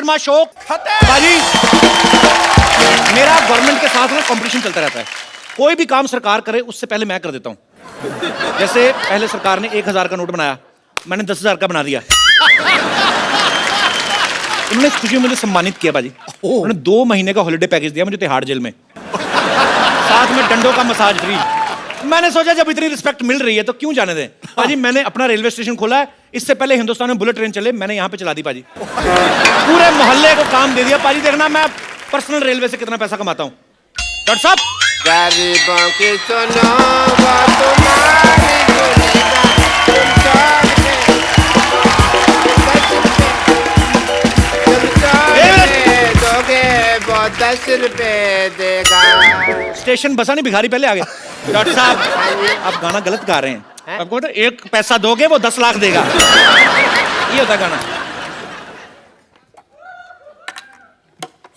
Sharma show बाजी। मेरा government के साथ ना कंपटीशन चलता रहता है। कोई भी काम सरकार करे उससे पहले मैं कर देता हूँ। जैसे पहले सरकार ने 1000 का नोट बनाया, मैंने 10,000 का बना दिया। उन्होंने इस खुशी में मुझे सम्मानित किया बाजी। उन्होंने 2 महीने का हॉलिडे पैकेज दिया मुझे तिहाड़ जेल में, साथ में डंडों का मसाज फ्री। मैंने सोचा जब इतनी रिस्पेक्ट मिल रही है तो क्यों जाने दें। पाजी मैंने अपना रेलवे स्टेशन खोला है, इससे पहले हिंदुस्तान में बुलेट ट्रेन चले मैंने यहाँ पे चला दी पाजी। पूरे मोहल्ले को काम दे दिया पाजी। देखना मैं पर्सनल रेलवे से कितना पैसा कमाता हूँ। डॉक्टर साहब गरीबों की सुनो वो तुम्हारी सुनेगा, तुम दोगे वो 10 रुपए देगा। स्टेशन बसा नहीं, भिखारी पहले आ गया। डॉक्टर साहब आप गाना गलत गा रहे हैं। आपको पता 1 पैसा दोगे वो 10 लाख देगा, ये होता गाना।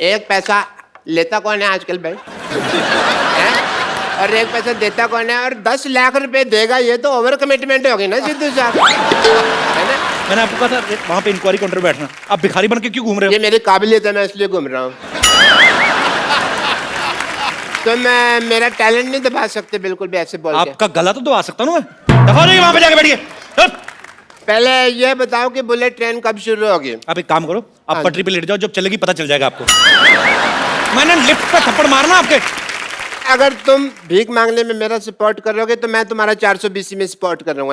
1 पैसा लेता कौन है आजकल भाई? और 1 पैसा देता कौन है? और 10 लाख रुपए देगा, ये तो ओवर कमिटमेंट होगी ना सिद्धू साहब, है ना? मैंने आपको कहा था वहां पे इंक्वायरी काउंटर बैठना, आप भिखारी बन के क्यों घूम रहे हो? ये मेरी काबिलियत है, मैं इसलिए घूम रहा हूँ। तो मैं मेरा टैलेंट नहीं दबा सकते बिल्कुल भी ऐसे बोल के। आपका गला तो दबा सकता हूँ मैं। दफा नहीं, वहां पे जाके बैठिए। पहले ये बताओ कि बुलेट ट्रेन कब शुरू होगी? आप एक काम करो, आप पटरी पे लेट जाओ, जब चलेगी पता चल जाएगा आपको। मैंने लिफ्ट पे थप्पड़ मारना आपके। अगर तुम भीख मांगने में मेरा सपोर्ट करोगे तो मैं तुम्हारा 420 में सपोर्ट कर रहा हूँ।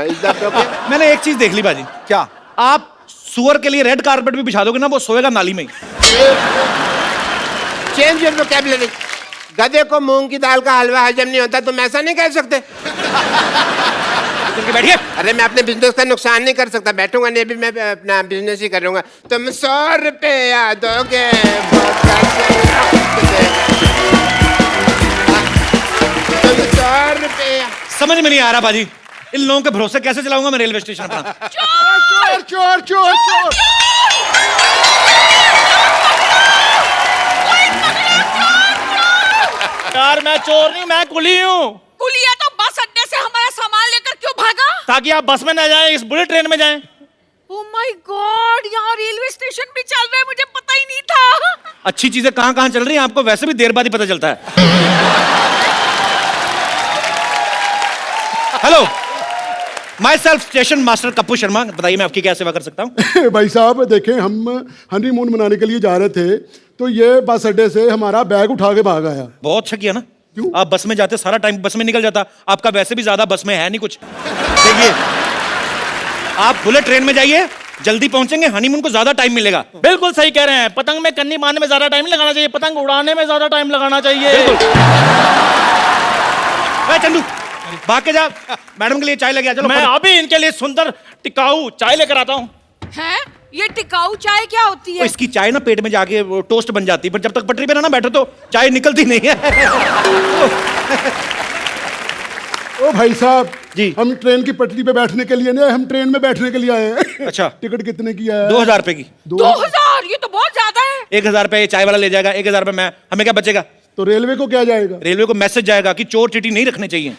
मैंने एक चीज देख ली बाजी। क्या? आप सुअर के लिए रेड कारपेट भी बिछा दोगे ना, वो सोएगा नाली में ही। Change your vocabulary. गधे को मूंग की दाल का हलवा हजम नहीं होता, तुम ऐसा नहीं कह सकते। बैठिए। अरे मैं अपने बिजनेस का नुकसान नहीं कर सकता, बैठूंगा नहीं, भी मैं अपना बिजनेस ही करूंगा। तुम 100 रुपया दोगे, तुम 100 रुपया। समझ में नहीं आ रहा बाजी, इन लोगों के भरोसे कैसे चलाऊंगा मैं रेलवे स्टेशन अपना। चोर चोर चोर चोर। यार मैं चोर नहीं, मैं कुली हूँ। कुली है तो बस अड्डे से हमारा सामान लेकर क्यों भागा? ताकि आप बस में ना जाएं, इस बुलेट ट्रेन में जाएं। ओह माय गॉड, यहाँ रेलवे स्टेशन भी चल रहा है, मुझे पता ही नहीं था। अच्छी चीजें कहाँ कहाँ चल रही हैं आपको वैसे भी देर बाद ही पता चलता है। Hello, my self station master Kappu Sharma, बताइए मैं आपकी क्या सेवा कर सकता हूँ? भाई साहब देखें, हम हनीमून मनाने के लिए जा रहे थे तो ये बस अड्डे से हमारा बैग उठा के भाग आया। बहुत अच्छा किया ना। क्यों? आप बस में जाते सारा टाइम बस में निकल जाता, आपका वैसे भी ज्यादा बस में है नहीं कुछ। देखिए आप बुलेट ट्रेन में जाइए, जल्दी पहुंचेंगे, हनीमून को ज्यादा टाइम मिलेगा। बिल्कुल सही कह रहे हैं, पतंग में कन्नी बांधने में ज्यादा टाइम नहीं लगाना चाहिए, पतंग उड़ाने में ज्यादा टाइम लगाना चाहिए। बिल्कुल। चंदू भाग के जा, मैडम के लिए चाय लेके आ। चलो मैं अभी इनके लिए सुंदर टिकाऊ चाय लेकर आता हूँ। हैं? ये टिकाऊ चाय क्या होती है? इसकी चाय ना पेट में जाके वो टोस्ट बन जाती है, पर जब तक पटरी पे ना बैठो तो चाय निकलती नहीं है। ओ भाई साहब जी, हम ट्रेन की पटरी पे बैठने के लिए नहीं, हम ट्रेन में बैठने के लिए आए हैं। अच्छा, टिकट कितने की है? 2000 रुपए की। 2000? ये तो बहुत ज्यादा है। 1000 रुपए चाय वाला ले जाएगा, 1000 रुपए मैं, हमें क्या बचेगा? तो रेलवे को क्या जाएगा? रेलवे को मैसेज जाएगा कि चोर चीटी नहीं रखने चाहिए।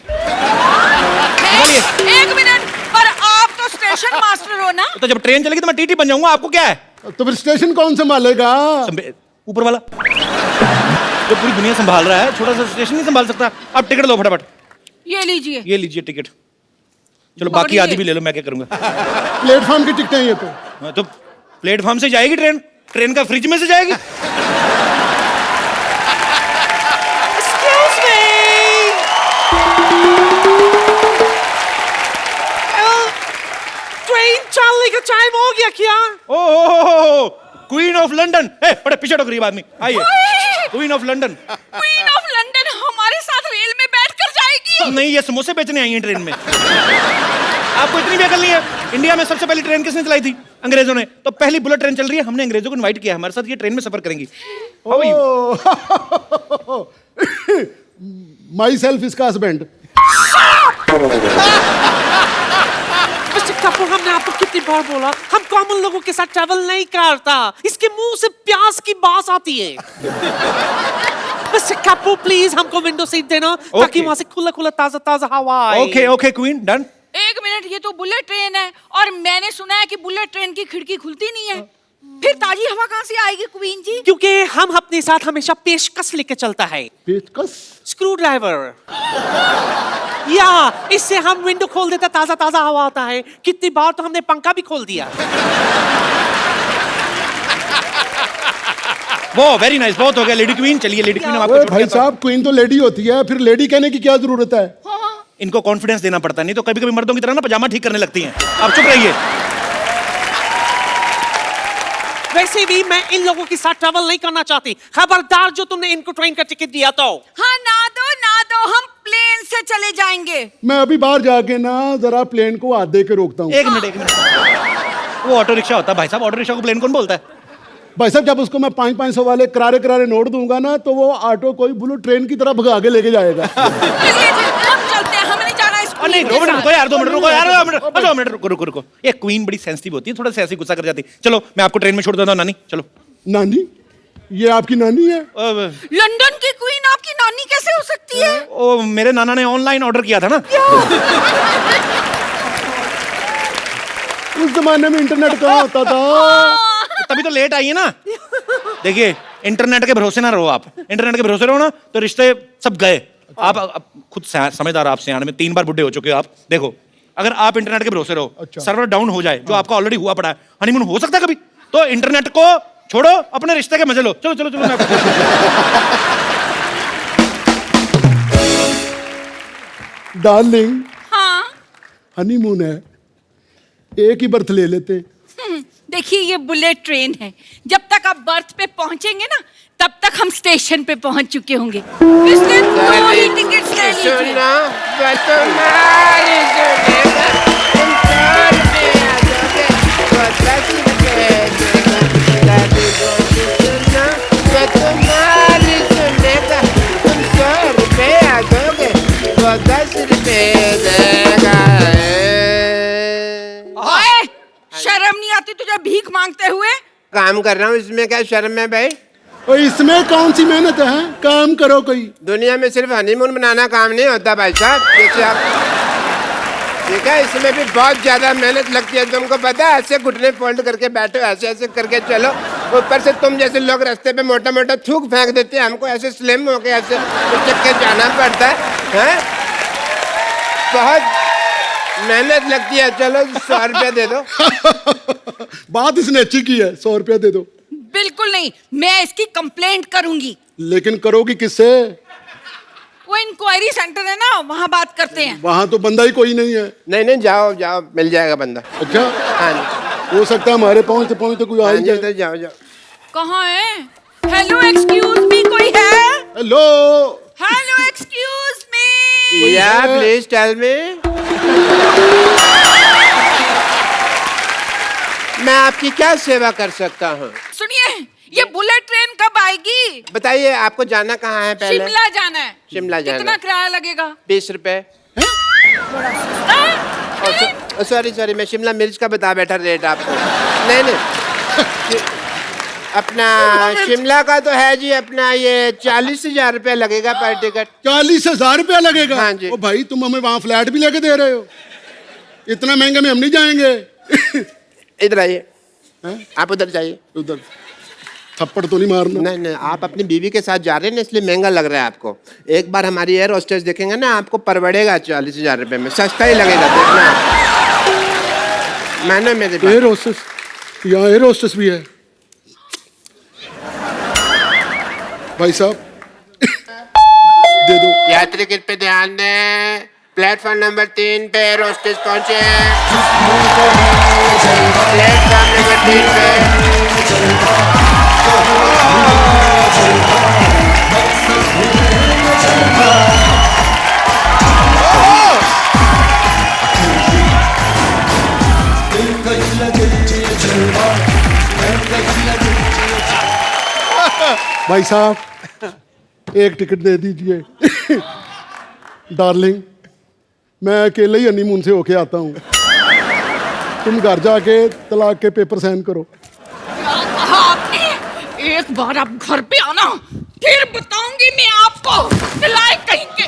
एक मिनट, पर आप तो स्टेशन मास्टर हो ना? तो जब ट्रेन चलेगी तो मैं टीटी बन जाऊंगा, आपको क्या है? तो फिर स्टेशन कौन संभालेगा? ऊपर वाला जो पूरी दुनिया संभाल रहा है, छोटा सा स्टेशन नहीं संभाल सकता। आप टिकट लो फटाफट। ये लीजिए। ये लीजिए टिकट। चलो बाकी आधी भी ले लो, मैं क्या करूंगा। प्लेटफॉर्म की टिकटें ये तो प्लेटफॉर्म से जाएगी ट्रेन, ट्रेन का फ्रिज में से जाएगी। Excuse me. ट्रेन चलने का टाइम हो गया क्या? ओह क्वीन ऑफ लंदन। बड़े पीछे गरीब आदमी, आइए। Queen of London. Queen of London हमारे साथ रेल में बैठकर जाएगी? नहीं, ये समोसे बेचने आई हैं ट्रेन में। आपको इतनी भी अकल नहीं है? इंडिया में सबसे पहली ट्रेन किसने चलाई थी? अंग्रेजों ने। तो पहली बुलेट ट्रेन चल रही है, हमने अंग्रेजों को इनवाइट किया हमारे साथ, ये ट्रेन में सफर करेंगी। How are you? My self इसका हस्बैंड। मिस्टर कपूर, हमने आपको कितनी बार बोला हम कॉमन लोगों के साथ ट्रैवल नहीं करता। इसके मुंह से प्यास की बात आती है। मिस्टर कपूर प्लीज हमको विंडो सीट देना, ताकि वहां से खुला खुला ताजा ताजा हवा आए। Okay okay queen, done. एक मिनट, ये तो बुलेट ट्रेन है और मैंने सुना है कि बुलेट ट्रेन की खिड़की खुलती नहीं है। फिर ताजी हवा कहाँ से आएगी क्वीन जी? क्योंकि हम अपने साथ हमेशा पेशकश लेके चलता है, पेचकस? Screw driver. या इससे हम विंडो खोल देते, ताजा ताजा हवा आता है। कितनी बार तो हमने पंखा भी खोल दिया। वो वेरी नाइस, बहुत हो गया लेडी क्वीन। चलिए लेडी क्वीन, हम आपको ओए छोड़ भाई के आता हूं। साहब, क्वीन तो लेडी होती है, फिर लेडी कहने की क्या जरूरत है? इनको कॉन्फिडेंस देना पड़ता है, नहीं तो कभी कभी मर्दों की तरह ना पजामा ठीक करने लगती हैं। आप चुप रहिए। वैसे भी मैं इन लोगों के साथ ट्रैवल नहीं करना चाहती। खबरदार जो तुमने इनको ट्रेन का टिकट दिया तो। हाँ ना दो, हम प्लेन से चले जाएंगे। मैं अभी बाहर जाके ना जरा प्लेन को हाथ दे के रोकता हूँ। एक मिनट। वो ऑटो रिक्शा होता है भाई साहब, ऑटो रिक्शा को प्लेन कौन बोलता है? भाई साहब, जब उसको मैं 500-500 वाले करारे नोट दूंगा ना, तो वो ऑटो कोई बुलेट ट्रेन की तरह भगा के लेके जाएगा। चलिए जी, हम चलते हैं, हमें नहीं जाना इस नहीं, queen 2 के मिनट साथ। रुको यार, 2 मिनट रुको यार, 2 मिनट रुको। ये क्वीन बड़ी सेंसिटिव होती है, थोड़ा सा ऐसे गुस्सा कर जाती है। चलो मैं आपको ट्रेन में छोड़ देता हूँ नानी, चलो। नानी? ये आपकी नानी है? लंदन की क्वीन आपकी नानी कैसे हो सकती है? ओ मेरे नाना ने ऑनलाइन ऑर्डर किया था ना। उस जमाने में इंटरनेट कहाँ होता था? तभी तो लेट आई है ना। देखिए, इंटरनेट के भरोसे ना रहो आप। इंटरनेट के भरोसे रहो ना तो रिश्ते सब गए। आप खुद समझदार, आप सियाने में 3 बार बुढ़े हो चुके हो आप। देखो, अगर आप इंटरनेट के भरोसे रहो, सर्वर डाउन हो जाए, जो आपका ऑलरेडी हुआ पड़ा है, हनीमून हो सकता है कभी, तो इंटरनेट को छोड़ो, अपने रिश्ते के मजे लो। चलो मैं आपको डार्लिंग, हाँ हनीमून है, एक ही बर्थ ले लेते। देखिए, ये बुलेट ट्रेन है। जब तक आप बर्थ पे पहुंचेंगे ना, तब तक हम स्टेशन पे पहुंच चुके होंगे। इसलिए 2 ही टिकट्स ले लीजिए। सुना तुम्हारी सुनेगा, तुम 100 रुपए आ जाओगे, वो 10 रुपए देगा। दादी बोली सुना, वो तुम्हारी सुनेगा, तुम 100 रुपए आ जाओगे, वो 10 रुपए देगा। ओए, शर्म नहीं आती तुझे भीख मांगते हुए? काम कर रहा हूँ, इसमें क्या शर्म है भाई? और इसमें कौन सी मेहनत है? काम करो कोई। दुनिया में सिर्फ हनीमून बनाना काम नहीं होता भाई साहब, जैसे आप, ठीक है, इसमें भी बहुत ज्यादा मेहनत लगती है। तुमको पता है, ऐसे घुटने फोल्ड करके बैठो, ऐसे करके चलो। ऊपर से तुम जैसे लोग रास्ते पे मोटा थूक फेंक देते हैं, हमको ऐसे स्लिम होके ऐसे उचक के जाना पड़ता है? बहुत मेहनत लगती है। चलो 100 रुपया दे दो। बात इसने अच्छी की है, 100 रुपया दे दो। बिल्कुल नहीं, मैं इसकी कंप्लेंट करूंगी। लेकिन करोगी किससे? वो इंक्वायरी सेंटर है ना, वहाँ बात करते हैं। वहां तो बंदा ही कोई नहीं है। नहीं, जाओ, मिल जाएगा बंदा। अच्छा, हाँ जी, हो सकता है हमारे पहुंचते कोई आ हाँ ही जी, जाए। उधर जाओ। कहाँ है? हेलो एक्सक्यूज मी, कोई है? Hello, hello excuse me. या प्लीज टेल मी। मैं आपकी क्या सेवा कर सकता हूँ? सुनिए, ये बुलेट ट्रेन कब आएगी? बताइए, आपको जाना कहाँ है पहले? शिमला जाना है। शिमला जाना कितना है। किराया लगेगा? 20 रुपए। सॉरी, मैं शिमला मिर्च का बता बैठा रेट आपको। नहीं, अपना शिमला का तो है जी, अपना ये 40,000 रुपया लगेगा पर टिकट। 40,000 रुपया लगेगा? हाँ जी। ओ भाई, तुम हमें वहां फ्लैट भी लेके दे रहे हो? इतना महंगा में हम नहीं जाएंगे। इधर आइए, हैं? आप उधर जाइए। उधर थप्पड़ तो नहीं मारना? नहीं, आप अपनी बीवी के साथ जा रहे हैं ना, इसलिए महंगा लग रहा है आपको। एक बार हमारी एयर होस्टेस देखेंगे ना, आपको परवड़ेगा 40,000 रुपये में, सस्ता ही लगेगा, देखना। मैंने मेरे एयर होस्टेस? यहाँ एयर होस्टेस भी है? भाई साहब, दे दो। यात्री कृपया ध्यान दें, प्लेटफॉर्म नंबर 3 पे एयर होस्टेस पहुंचे हैं। प्लेटफॉर्म नंबर 3 पे। भाई साहब, एक टिकट दे दीजिए। डार्लिंग, मैं अकेले ही हनीमून से होके आता हूँ। तुम घर जाके तलाक के पेपर साइन करो। आपने एक बार आप घर पे आना, फिर बताऊंगी मैं आपको। दिलाए कहीं के।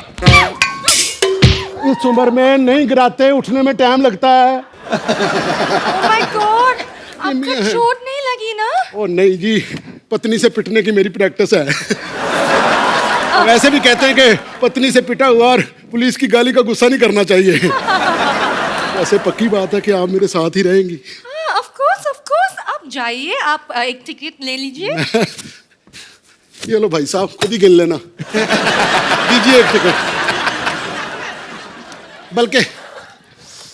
इस उम्र में नहीं गिराते, उठने में टाइम लगता है। Oh my God! आपको चोट नहीं लगी ना? ओ नहीं जी, पत्नी से पिटने की मेरी प्रैक्टिस है। वैसे भी कहते हैं कि पत्नी से पिटा हुआ और पुलिस की गाली का गुस्सा नहीं करना चाहिए। वैसे पक्की बात है कि आप मेरे साथ ही रहेंगी। ऑफ कोर्स आप जाइए, आप एक टिकट ले लीजिए। ये लो भाई साहब, खुद ही गिन लेना। दीजिए एक टिकट, बल्कि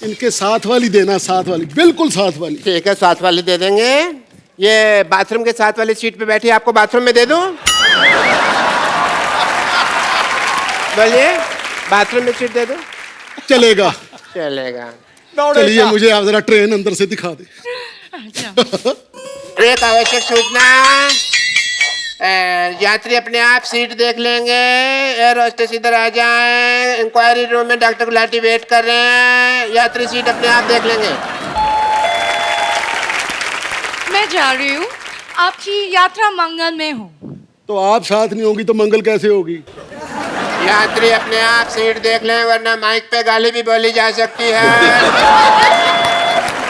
इनके साथ वाली देना, साथ वाली, बिल्कुल साथ वाली। ठीक है, साथ वाली दे देंगे। ये बाथरूम के साथ वाली सीट पे बैठी, आपको बाथरूम में दे दूं? बोलिए, बाथरूम में सीट दे दूं? चलेगा। चलेगा। चलिए, मुझे आप जरा ट्रेन अंदर से दिखा दे। एक आवश्यक सूचना, यात्री अपने आप सीट देख लेंगे। एयर होस्टेस इधर आ जाएं। इंक्वायरी रूम में डॉक्टर गुलाटी वेट कर रहे हैं। यात्री सीट अपने आप देख लेंगे। मैं जा रही हूँ, आपकी यात्रा मंगलमय हो। तो आप साथ नहीं होगी तो मंगल कैसे होगी? यात्री अपने आप सीट देख लें, वरना माइक पे गाली भी बोली जा सकती है।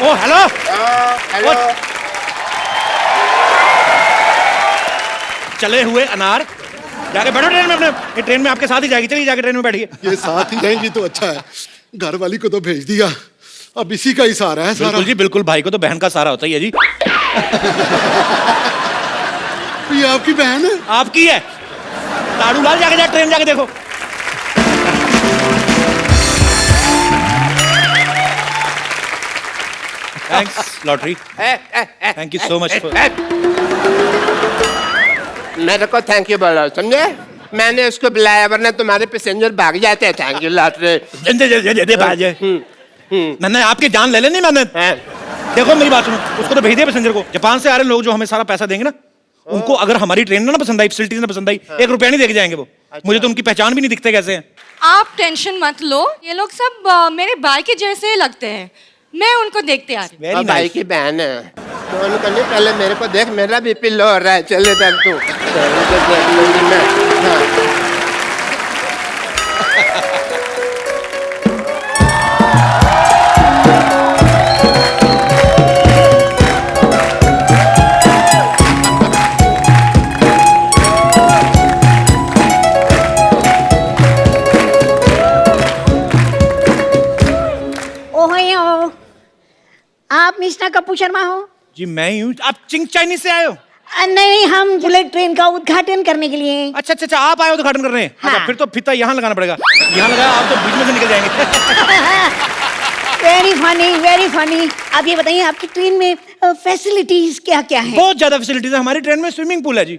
ओ हेलो, हेलो। चले हुए अनार, जाके बैठो ट्रेन में अपने। ये ट्रेन में आपके साथ ही जाएगी, चलिए जाके ट्रेन में बैठिए। ये साथ ही रहेंगी तो अच्छा है। घर वाली को तो भेज दिया, अब इसी का ही सहारा है सारा। बिल्कुल जी बिल्कुल, भाई को तो बहन का सहारा होता ही है जी। ये आपकी बहन है? आपकी है। ताड़ू लाल, जाके ट्रेन जाके देखो। Thanks lottery, thank you so much. मेरे को थैंक यू बोलो, समझे? मैंने उसको बुलाया, वरना तुम्हारे पैसेंजर भाग जाते हैं। Thank you lottery. मैंने आपकी जान ले लेनी मैंने। देखो मेरी बात सुनो, उसको तो भेज दिया पैसेंजर को। जापान से आ रहे लोग जो हमें सारा पैसा देंगे ना, उनको अगर हमारी ट्रेन ना पसंद आई, फैसिलिटीज ना पसंद आई, 1 रुपया नहीं देके जाएंगे वो। मुझे तो उनकी पहचान भी नहीं दिखते कैसे हैं। आप टेंशन मत लो, ये लोग सब मेरे भाई के जैसे लगते हैं। मैं उनको देखते आ रही हूँ। Very भाई nice। की बहन है तो उनको नहीं, पहले मेरे को देख, मेरा बीपी लो हो रहा है। चले तक तू देख लूंगी मैं। हाँ। ओहो, आप मिस्टर कपूर शर्मा हो? जी मैं ही हूँ। आप चिंग चाइनीज से आए हो? नहीं, हम बुलेट ट्रेन का उद्घाटन करने के लिए। अच्छा अच्छा अच्छा, आप आए हो उद्घाटन करने? हाँ। अच्छा, फिर तो फीता यहाँ लगाना पड़ेगा। यहाँ लगाया आप तो बीच में से निकल जाएंगे। Very funny. आप ये बताइए, आपकी ट्रेन में फैसिलिटीज क्या क्या है? बहुत ज्यादा फैसिलिटीज है हमारी ट्रेन में। स्विमिंग पूल है जी।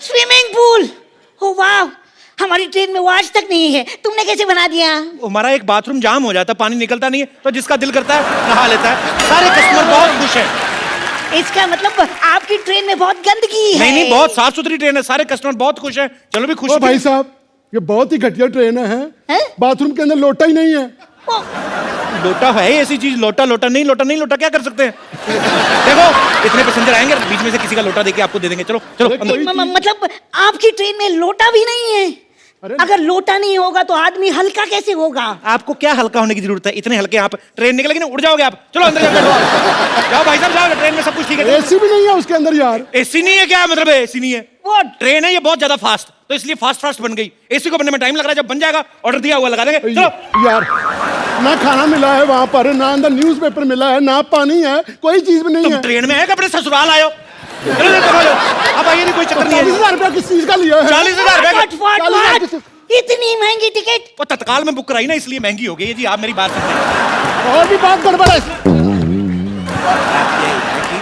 Swimming pool? ओ वाह, हमारी ट्रेन में वो आज तक नहीं है। तुमने कैसे बना दिया? हमारा एक बाथरूम जाम हो जाता है, पानी निकलता नहीं है, तो जिसका दिल करता है नहा लेता है। सारे कस्टमर बहुत खुश हैं। इसका मतलब आपकी ट्रेन में बहुत गंदगी है। नहीं, बहुत साफ सुथरी ट्रेन है, सारे कस्टमर बहुत खुश हैं। चलो भी खुश ओ भाई साहब, ये बहुत ही घटिया ट्रेन है। बाथरूम के अंदर लोटा ही नहीं है। लोटा है ऐसी चीज? लोटा नहीं क्या कर सकते हैं? देखो इतने पैसेंजर आएंगे, बीच में से किसी का लोटा देके आपको दे देंगे। चलो मतलब आपकी ट्रेन में लोटा भी नहीं है? अगर लोटा नहीं होगा तो आदमी हल्का कैसे होगा? आपको क्या हल्का होने की जरूरत है? इतने हल्के आप ट्रेन निकलेगी ना, उड़ जाओगे आप। चलो अंदर जाओ भाई साहब, जाओ। ट्रेन में सब कुछ ठीक है। एसी भी नहीं है उसके अंदर यार। एसी नहीं है? क्या मतलब है एसी नहीं है? वो ट्रेन है ये बहुत ज्यादा फास्ट, तो इसलिए फास्ट बन गई। एसी को बनने में टाइम लग रहा है, जब बन जाएगा ऑर्डर दिया हुआ लगा देंगे। चलो यार, ना खाना मिला है वहाँ पर, ना अंदर न्यूज़पेपर मिला है, ना पानी है, कोई चीज भी नहीं तुम है। ट्रेन में है कि अपने ससुराल आयो? अब आइए, कोई चक्कर नहीं है। 40,000 रुपया किस चीज का लिया है? 40,000 इतनी महंगी टिकट? वो तत्काल में बुक कराई ना, इसलिए महंगी हो गई है जी। आप मेरी बात सुनिए। और भी बात गड़बड़ है।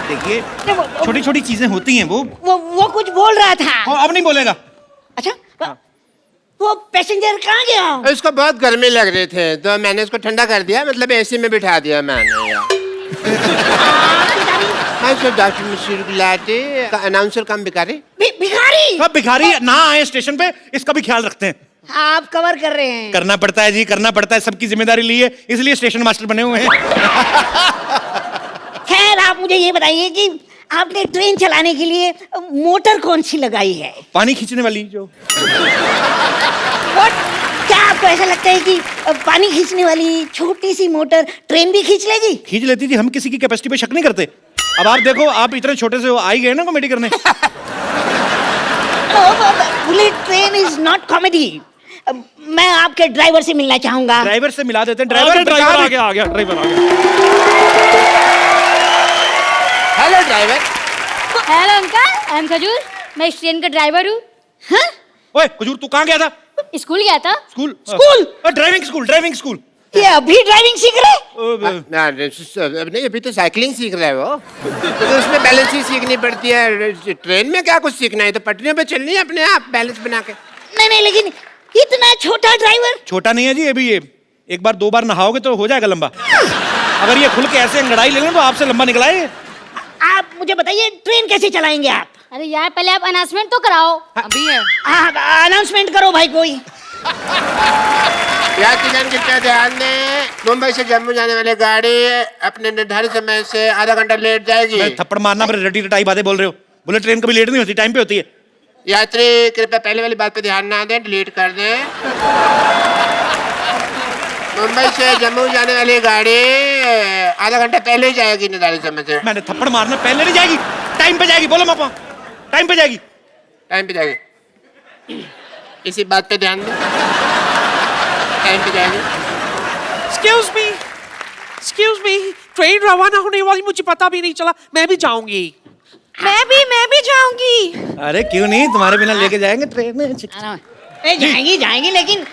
देखिए छोटी छोटी चीजें होती हैं। वो कुछ बोल रहा था। अब नहीं बोलेगा। अच्छा, वो पैसेंजर कहाँ गया? उसको बहुत गर्मी लग रही थे, तो मैंने उसको ठंडा कर दिया, मतलब एसी में बिठा दिया मैंने यार। डॉक्टर मिश्र गुलाटी, अनाउंसर कम भिखारी। भिखारी? अब भिखारी ना आए स्टेशन पे, इसका भी ख्याल रखते हैं। आप कवर कर रहे हैं? करना पड़ता है जी, करना पड़ता है। सबकी जिम्मेदारी ली है, इसलिए स्टेशन मास्टर बने हुए हैं। खैर, आप मुझे ये बताइए कि आपने ट्रेन चलाने के लिए मोटर कौन सी लगाई है? पानी खींचने वाली जो। क्या आपको ऐसा लगता है कि पानी खींचने वाली छोटी सी मोटर ट्रेन भी खींच लेगी? खींच लेती थी। हम किसी की कैपेसिटी पे शक नहीं करते। अब आप देखो, आप इतने छोटे से हो, आ ही गए ना कॉमेडी करने। Bullet train is not comedy. मैं आपके ड्राइवर से मिलना चाहूंगा। ड्राइवर से मिला देते हैं। ड्राइवर ड्राइवर आ गया ड्राइवर आ गया। Hello driver. Hello uncle, I am खजूर, मैं इस ट्रेन का ड्राइवर हूँ। हाँ? ओए खजूर, तू कहाँ गया था? स्कूल गया था। स्कूल? स्कूल? Driving school. ये अभी ड्राइविंग सीख रहे? ना नहीं, अभी तो साइकिलिंग सीख रहा है वो। तो उसमें बैलेंस ही सीखनी पड़ती है। ट्रेन में क्या कुछ सीखना है, तो पटरियों पे चलनी है अपने आप बैलेंस बना के। नहीं, लेकिन इतना छोटा ड्राइवर। छोटा नहीं है जी, अभी ये एक बार 2 बार नहाओगे तो हो जाएगा लंबा। अगर ये खुल के ऐसे अंगड़ाई ले लें तो आपसे लंबा निकला है। आप मुझे बताइए ट्रेन कैसे चलाएंगे आप? अरे यार, पहले आप अनाउंसमेंट तो कराओ। अभी है। अनाउंसमेंट करो भाई कोई। यात्रीगण कृपया ध्यान दें, मुंबई से जम्मू जाने वाली गाड़ी अपने निर्धारित समय से आधा घंटा लेट जाएगी। थप्पड़ मारना, पर रटी रटाई बातें बोल रहे हो। बुलेट ट्रेन कभी लेट नहीं होती, टाइम पे होती है। यात्री कृपया पहले वाली बात पे ध्यान ना दें, डिलीट कर दें। मुंबई से जम्मू जाने वाली गाड़ी आधा घंटा पहले ही जाएगी निर्धारित समय से। मैंने थप्पड़ मारना, पहले नहीं जाएगी, टाइम पे जाएगी। बोलो मापा, टाइम पे जाएगी। टाइम पे जाएगी, इसी बात पे ध्यान दें। टाइम पे जाएगी। Excuse me, ट्रेन रवाना होने वाली, मुझे पता भी नहीं चला। मैं भी जाऊंगी। मैं भी जाऊंगी। अरे क्यों नहीं, तुम्हारे बिना लेके जाएंगे ट्रेन में। जाएंगी लेकिन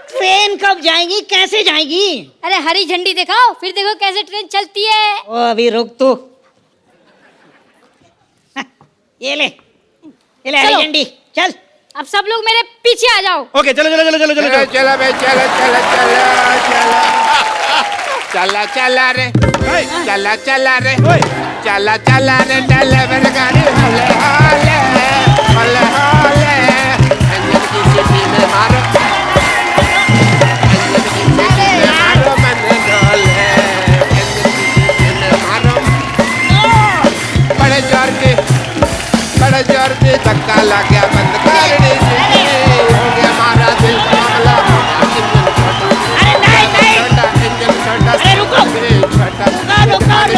ट्रेन कब जाएगी, कैसे जाएगी? अरे हरी झंडी दिखाओ, फिर देखो कैसे ट्रेन चलती है। ओ अभी रुक तू। ये ले हरी चलो। झंडी, चल। अब सब लोग मेरे पीछे आ जाओ। ओके, चलो चलो चलो चलो चलो चलो चलो भाई, चलो चलो चलो चला रे, चला रे, चला रे, ड्राइवर गाड़ी हौले हौले हौले हौले, इंजन की सीटी में मारो, इंजन की सीटी में मारो, मन डोले, इंजन की सीटी में मारो, बड़े जोर के धक्का लग गया, बंद कर दी सीटी, हो गया हमारा दिल का मामला, इंजन छोटा, इंजन छोटा, अरे रुको। हमारी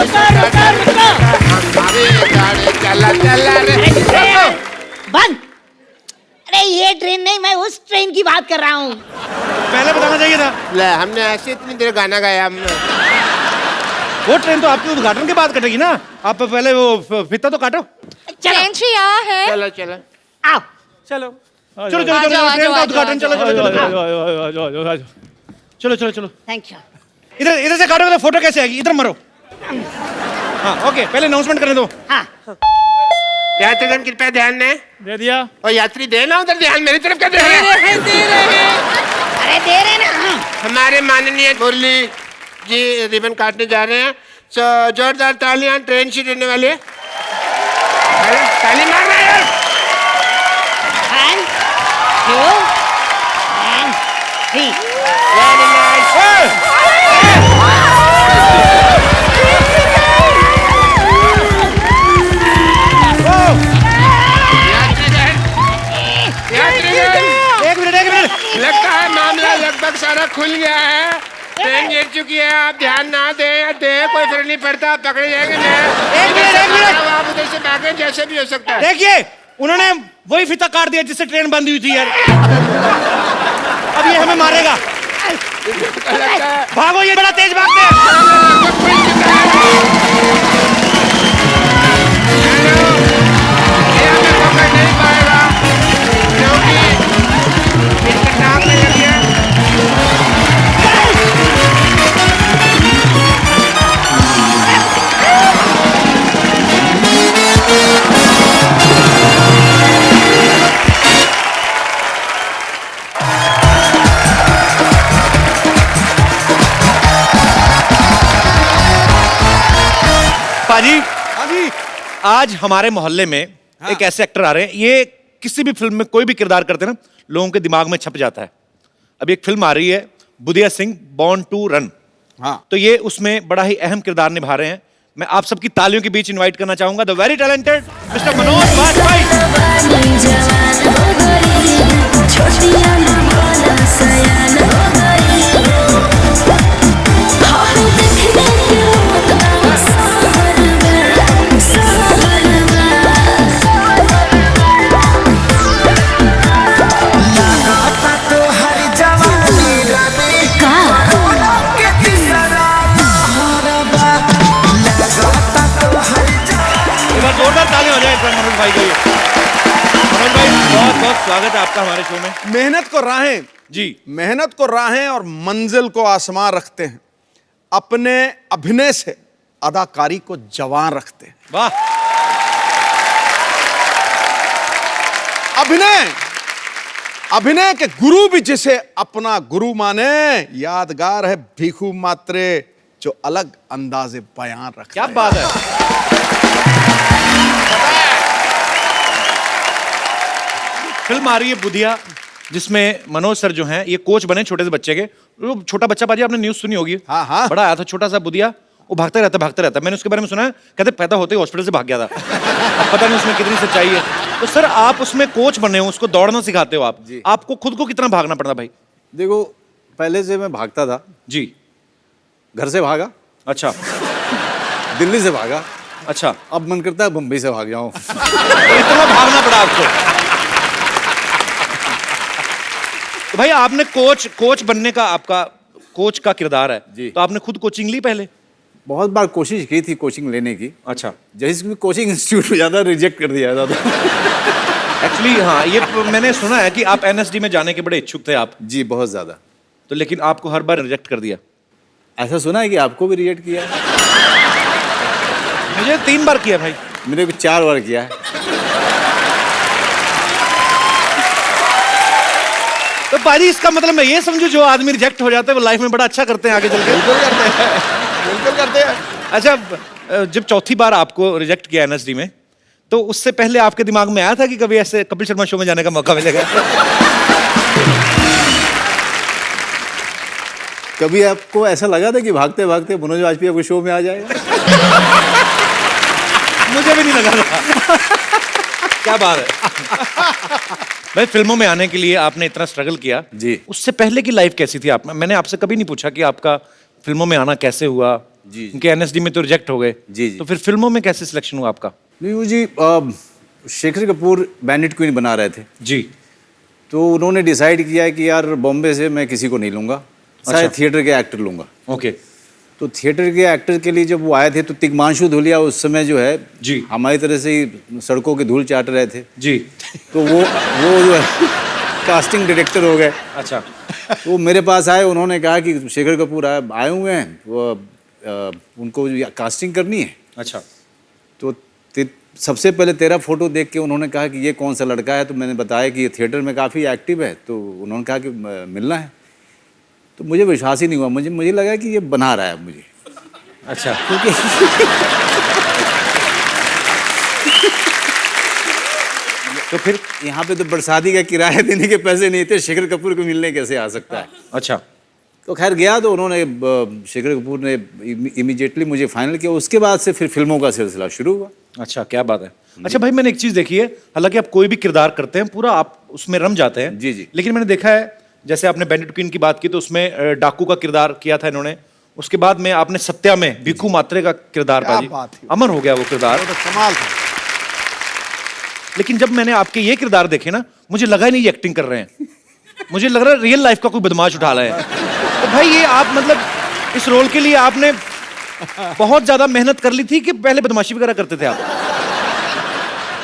गाड़ी चला रे। बंद। अरे ये ट्रेन नहीं, मैं उस ट्रेन की बात कर रहा हूँ। पहले बताना चाहिए था। ले, हमने ऐसे इतनी देर गाना गाया हमने। वो ट्रेन तो आपके उद्घाटन के बाद कटेगी ना, आप पहले वो फीता तो काटो। ट्रेन से यहाँ है। चलो चलो आओ। चलो चलो चलो चलो, ट्रेन का उद्घाटन। चलो चलो चलो चलो चलो चलो। Thank you. इधर से काटोगे तो फोटो कैसे आएगी? इधर मरो। हाँ ओके, पहले अनाउंसमेंट करने दो। हाँ। यात्रीगण कृपया ध्यान दें। दे दिया। और यात्री देना उधर ध्यान, मेरी तरफ क्या दे रहे हैं? अरे दे रहे ना। हमारे माननीय मुरली जी रिबन काटने जा रहे हैं। सो जोरदार तालियां ट्रेन से देने वाले। अरे ताली मार रहे हैं। 1 2 and 3। Very nice. यात्रीगण, एक मिनट। लगता है मामला लगभग सारा खुल गया है। ट्रेन गिर चुकी है, आप ध्यान ना दें या दें, कोई फर्क नहीं पड़ता, पकड़े जाएंगे। एक मिनट। आप उधर से भागें, जैसे भी हो सकता है। देखिए, उन्होंने वही फीता काट दिया जिससे ट्रेन बंद हुई थी यार। अब ये हमें मारेगा। लगता है भागो, ये बड़ा तेज भागते हैं। ये हमें पकड़ नहीं पाएगा क्योंकि इसका नाम में लग गया। पाजी, आज हमारे मोहल्ले में एक ऐसे एक्टर आ रहे हैं, ये किसी भी फिल्म में कोई भी किरदार करते हैं ना, लोगों के दिमाग में छप जाता है। अभी एक फिल्म आ रही है, Budhia Singh born to run. हाँ, तो ये उसमें बड़ा ही अहम किरदार निभा रहे हैं। मैं आप सबकी तालियों के बीच इनवाइट करना चाहूंगा the very talented mister Manoj Vajpayee. Manoj भाई बहुत बहुत स्वागत है आपका हमारे शो में। मेहनत को राहें जी, मेहनत को राहें और मंजिल को आसमान रखते हैं, अपने अभिनय से अदाकारी को जवान रखते हैं। वाह। अभिनय के गुरु भी जिसे अपना गुरु माने, यादगार है भीखू मात्रे जो अलग अंदाजे बयान रखते। क्या बात है। फिल्म आ रही है बुधिया, जिसमें मनोज सर जो हैं ये कोच बने छोटे से बच्चे के। वो छोटा बच्चा पाजी, आपने न्यूज़ सुनी होगी। हाँ हाँ। बड़ा आया था छोटा सा बुधिया, वो भागता रहता। मैंने उसके बारे में सुना है, कहते पैदा होते ही हॉस्पिटल से भाग गया था। अब पता नहीं उसमें कितनी सच्चाई है। तो सर आप उसमें कोच बने हो, उसको दौड़ना सिखाते हो आप। आपको खुद को कितना भागना पड़ता भाई? देखो, पहले से मैं भागता था जी। घर से भागा, अच्छा। दिल्ली से भागा, अच्छा। अब मन करता है बम्बई से भाग जाऊं। तो इतना भागना पड़ा आपको। तो भाई आपने कोच बनने का, आपका कोच का किरदार है जी। तो आपने खुद कोचिंग ली पहले? बहुत बार कोशिश की थी कोचिंग लेने की। अच्छा। जैसे भी कोचिंग इंस्टीट्यूट में ज़्यादा रिजेक्ट कर दिया था। एक्चुअली हाँ, ये मैंने सुना है कि आप एनएसडी में जाने के बड़े इच्छुक थे आप। जी, बहुत ज़्यादा। तो लेकिन आपको हर बार रिजेक्ट कर दिया? ऐसा सुना है कि आपको भी रिजेक्ट किया है? मुझे 3 बार किया भाई। मेरे को 4 बार किया है। तो पाजी इसका मतलब मैं ये समझू जो आदमी रिजेक्ट हो जाते हैं वो लाइफ में बड़ा अच्छा करते हैं आगे चल के? बिल्कुल करते हैं। अच्छा, जब चौथी बार आपको रिजेक्ट किया एनएसडी में, तो उससे पहले आपके दिमाग में आया था कि कभी ऐसे कपिल शर्मा शो में जाने का मौका मिलेगा? कभी आपको ऐसा लगा था कि भागते भागते मनोज वाजपेयी आपके शो में आ जाएगा? मुझे भी नहीं लगा था। क्या बात है। भाई फिल्मों में आने के लिए आपने इतना स्ट्रगल किया जी। उससे पहले की लाइफ कैसी थी आप? मैंने आपसे कभी नहीं पूछा कि आपका फिल्मों में आना कैसे हुआ जी। क्योंकि एनएसडी में तो रिजेक्ट हो गए जी जी। तो फिर फिल्मों में कैसे सिलेक्शन हुआ आपका? नहीं जी, शेखर कपूर बैंडिट क्वीन बना रहे थे जी। तो उन्होंने डिसाइड किया कि यार बॉम्बे से मैं किसी को नहीं लूंगा, सारे थिएटर के एक्टर लूंगा। ओके। तो थिएटर के एक्टर के लिए जब वो आए थे तो तिग्मांशु धूलिया उस समय जो है जी हमारी तरह से ही सड़कों के धूल चाट रहे थे जी। तो वो जो है कास्टिंग डायरेक्टर हो गए। अच्छा। तो मेरे पास आए, उन्होंने कहा कि शेखर कपूर आए हुए हैं, वो उनको कास्टिंग करनी है। अच्छा। तो सबसे पहले तेरा फोटो देख के उन्होंने कहा कि ये कौन सा लड़का है, तो मैंने बताया कि ये थिएटर में काफ़ी एक्टिव है, तो उन्होंने कहा कि मिलना है। तो मुझे विश्वास ही नहीं हुआ, मुझे लगा कि ये बना रहा है मुझे। अच्छा। क्योंकि तो फिर यहाँ पे तो बरसाती का किराया देने के पैसे नहीं थे, शेखर कपूर को मिलने कैसे आ सकता है। अच्छा। तो खैर गया, तो उन्होंने शेखर कपूर ने इमीडिएटली मुझे फाइनल किया। उसके बाद से फिर फिल्मों का सिलसिला शुरू हुआ। अच्छा, क्या बात है। अच्छा भाई, मैंने एक चीज़ देखी है, हालांकि आप कोई भी किरदार करते हैं पूरा आप उसमें रम जाते हैं। जी जी। लेकिन मैंने देखा है, जैसे आपने बैंडिट क्वीन की बात की तो उसमें डाकू का किरदार किया था इन्होंने। उसके बाद में आपने सत्या में भीखू मात्रे का किरदार पाजी, अमर हो गया वो किरदार। कमाल था। लेकिन जब मैंने आपके ये किरदार देखे ना, मुझे लगा ही नहीं ये एक्टिंग कर रहे हैं, मुझे लग रहा है रियल लाइफ का कोई बदमाश उठा रहे हैं। तो भाई ये आप मतलब इस रोल के लिए आपने बहुत ज्यादा मेहनत कर ली थी कि पहले बदमाशी वगैरह करते थे आप?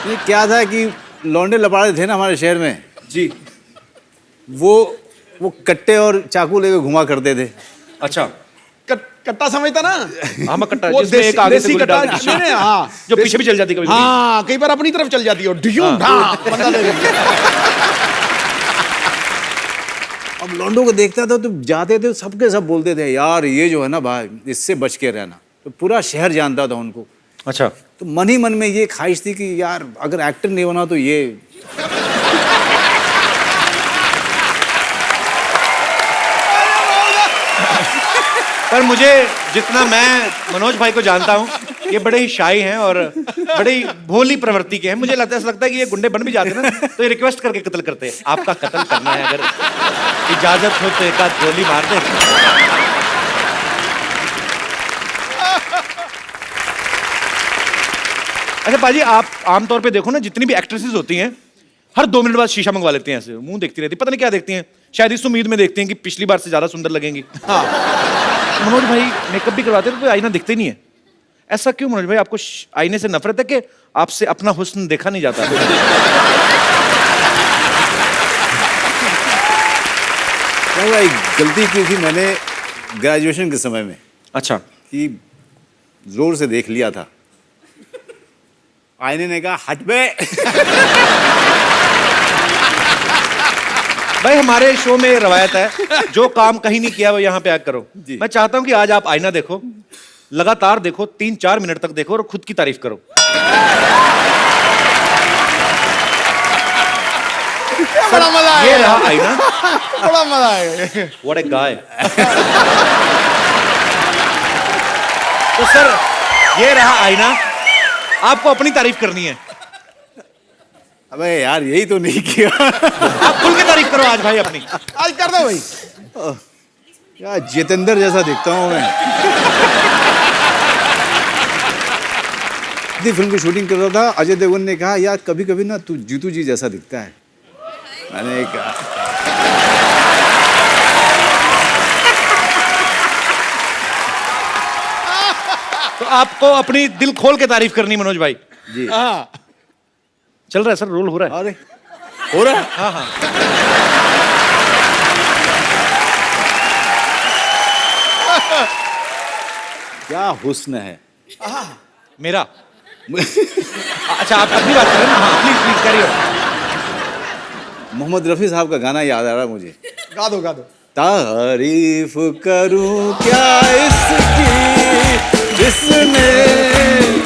ये क्या था कि लौंडे लपाड़े थे ना हमारे शहर में जी, वो कट्टे और चाकू लेके घुमा करते थे। अच्छा। कट्टा समझता ना? हाँ, मैं कट्टा, वो जिसमें एक आगे से देसी गोली कट्टा डाल के नहीं, हाँ, जो पीछे भी चल जाती कभी। हाँ, कई बार अपनी तरफ चल जाती है और ढियूं ढां बंदा ले लेती है। अब लौंडों को देखता था तो जाते थे, सबके सब बोलते थे यार ये जो है ना भाई, इससे बच के रहना। तो पूरा शहर जानता था उनको। अच्छा। तो मन ही मन में ये ख्वाहिश थी कि यार अगर एक्टर नहीं बना तो ये पर मुझे जितना मैं मनोज भाई को जानता हूँ, ये बड़े ही शाई हैं और बड़े ही भोली प्रवृत्ति के हैं। मुझे ऐसा लगता है कि ये गुंडे बन भी जाते हैं ना तो ये रिक्वेस्ट करके कत्ल करते हैं, आपका कत्ल करना है अगर इजाजत हो तो एक आध गोली मार दे। अच्छा पाजी, आप आमतौर पे देखो ना, जितनी भी एक्ट्रेसेस होती हैं हर 2 मिनट बाद शीशा मंगवा लेती हैं, ऐसे मुंह देखती रहती, पता नहीं क्या देखती हैं, शायद इस उम्मीद में देखती हैं कि पिछली बार से ज्यादा सुंदर लगेंगी। हाँ। मनोज भाई मेकअप भी करवाते थे तो आईना दिखते नहीं है, ऐसा क्यों मनोज भाई? आपको आईने से नफरत है कि आपसे अपना हुस्न देखा नहीं जाता? क्या हुआ, एक गलती की थी मैंने ग्रेजुएशन के समय में अच्छा कि जोर से देख लिया था, आईने ने कहा हट बे। भाई हमारे शो में रवायत है, जो काम कहीं नहीं किया वो यहाँ पे आकर करो। मैं चाहता हूँ कि आज आप आईना देखो, लगातार देखो, 3-4 मिनट तक देखो और खुद की तारीफ करो। बड़ा मजा ये आएगा, रहा आईना। बड़ा मजा आएगा। What a guy। तो सर ये रहा आईना, आपको अपनी तारीफ करनी है। अबे यार यही तो नहीं किया। आप खुल के तारीफ करो आज भाई अपनी। आज कर दो भाई। यार जितेंद्र जैसा दिखता हूँ मैं। फिल्म की शूटिंग कर रहा था, अजय देवगन ने कहा यार कभी कभी ना तू जीतू जी जैसा दिखता है। मैंने कहा तो आपको अपनी दिल खोल के तारीफ करनी मनोज भाई। जी हाँ चल रहा है सर, रोल हो रहा है। अरे हो रहा है। हाँ हाँ क्या हुस्न है मेरा। अच्छा आप अपनी बात करें ना। हाँ प्लीज प्लीज करिए। मोहम्मद रफी साहब का गाना याद आ रहा मुझे। गा दो गा दो। तारीफ करूं क्या इसकी जिसने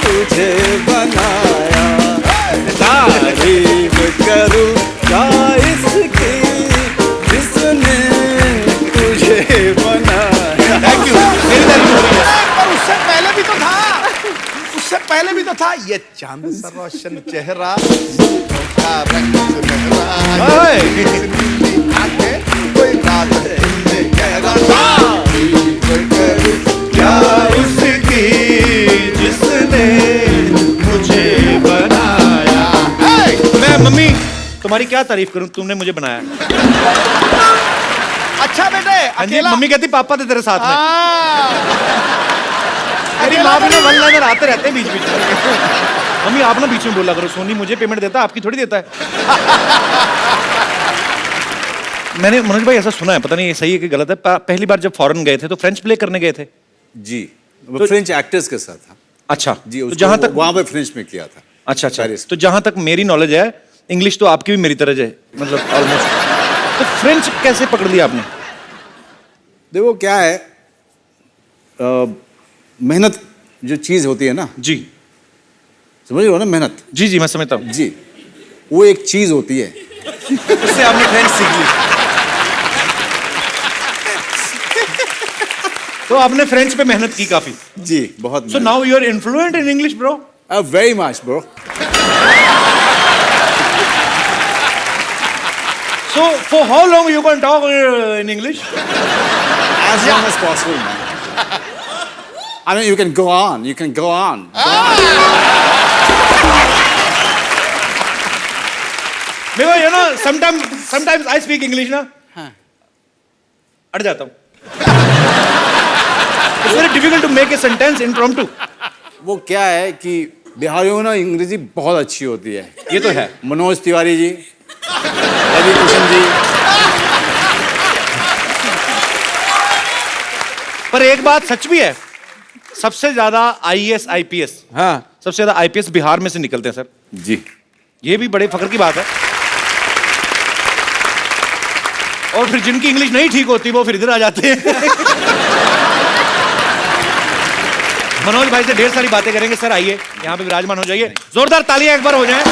तुझे बनाया, तारीफ करूं क्या इसकी जिसने तुझे बनाया। थैंक यू, मेरी तारीफ हो रही है। पर उससे पहले भी तो था, उससे पहले भी तो था। ये चांद सा रोशन चेहरा, का रंग सुनहरा, ओए। नीली आंखें, कोई रात है गहरा, तारीफ करूं क्या उसकी जिसने मुझे बनाया। मैं मम्मी तुम्हारी क्या तारीफ करूं, तुमने मुझे बनाया। अच्छा बेटे हाँ जी, अकेला। मम्मी कहती पापा थे तेरे साथ में। हाँ। मेरी अकेला माँ भी ना बड़ी- वन लाइनर आते रहते हैं बीच बीच में। मम्मी आप ना बीच में बोला करो, सोनी मुझे पेमेंट देता है, आपकी थोड़ी देता है। मैंने मनोज भाई ऐसा सुना है, पता नहीं ये सही है कि गलत है, पहली बार जब फॉरेन गए थे तो फ्रेंच प्ले करने गए थे। जी वो फ्रेंच एक्टर्स के साथ था। अच्छा जी तो जहां तक वहां पे फ्रेंच में किया था। अच्छा अच्छा, पेरिस। तो जहां तक मेरी नॉलेज है, इंग्लिश तो आपकी भी मेरी तरह है, मतलब ऑलमोस्ट। तो फ्रेंच कैसे पकड़ लिया आपने? देखो क्या है, मेहनत जो चीज होती है ना, जी समझ रहे हो ना, मेहनत। जी जी मैं समझता हूँ। जी वो एक चीज होती है। उससे आपने फ्रेंच सीख ली। तो आपने फ्रेंच पे मेहनत की काफी। जी बहुत। So now you are influent in English bro. Very much bro. So for how long you can talk in English? As long as possible, man. I mean, you can go on. You can go on. Because you know, sometimes I speak English ना, अड़ जाता हूँ। It's very difficult to make a sentence impromptu. वो क्या है कि बिहारियों में ना अंग्रेजी बहुत अच्छी होती है। ये तो है। मनोज तिवारी जी, रवि किशन जी। पर एक बात सच भी है, सबसे ज्यादा IAS IPS, हाँ सबसे ज्यादा IPS बिहार में से निकलते हैं सर। जी ये भी बड़े फख्र की बात है। और फिर जिनकी इंग्लिश नहीं ठीक होती वो फिर इधर आ जाते हैं। मनोज भाई से ढेर सारी बातें करेंगे। सर आइए यहाँ पे विराजमान हो जाइए, जोरदार तालियां एक बार हो जाएं।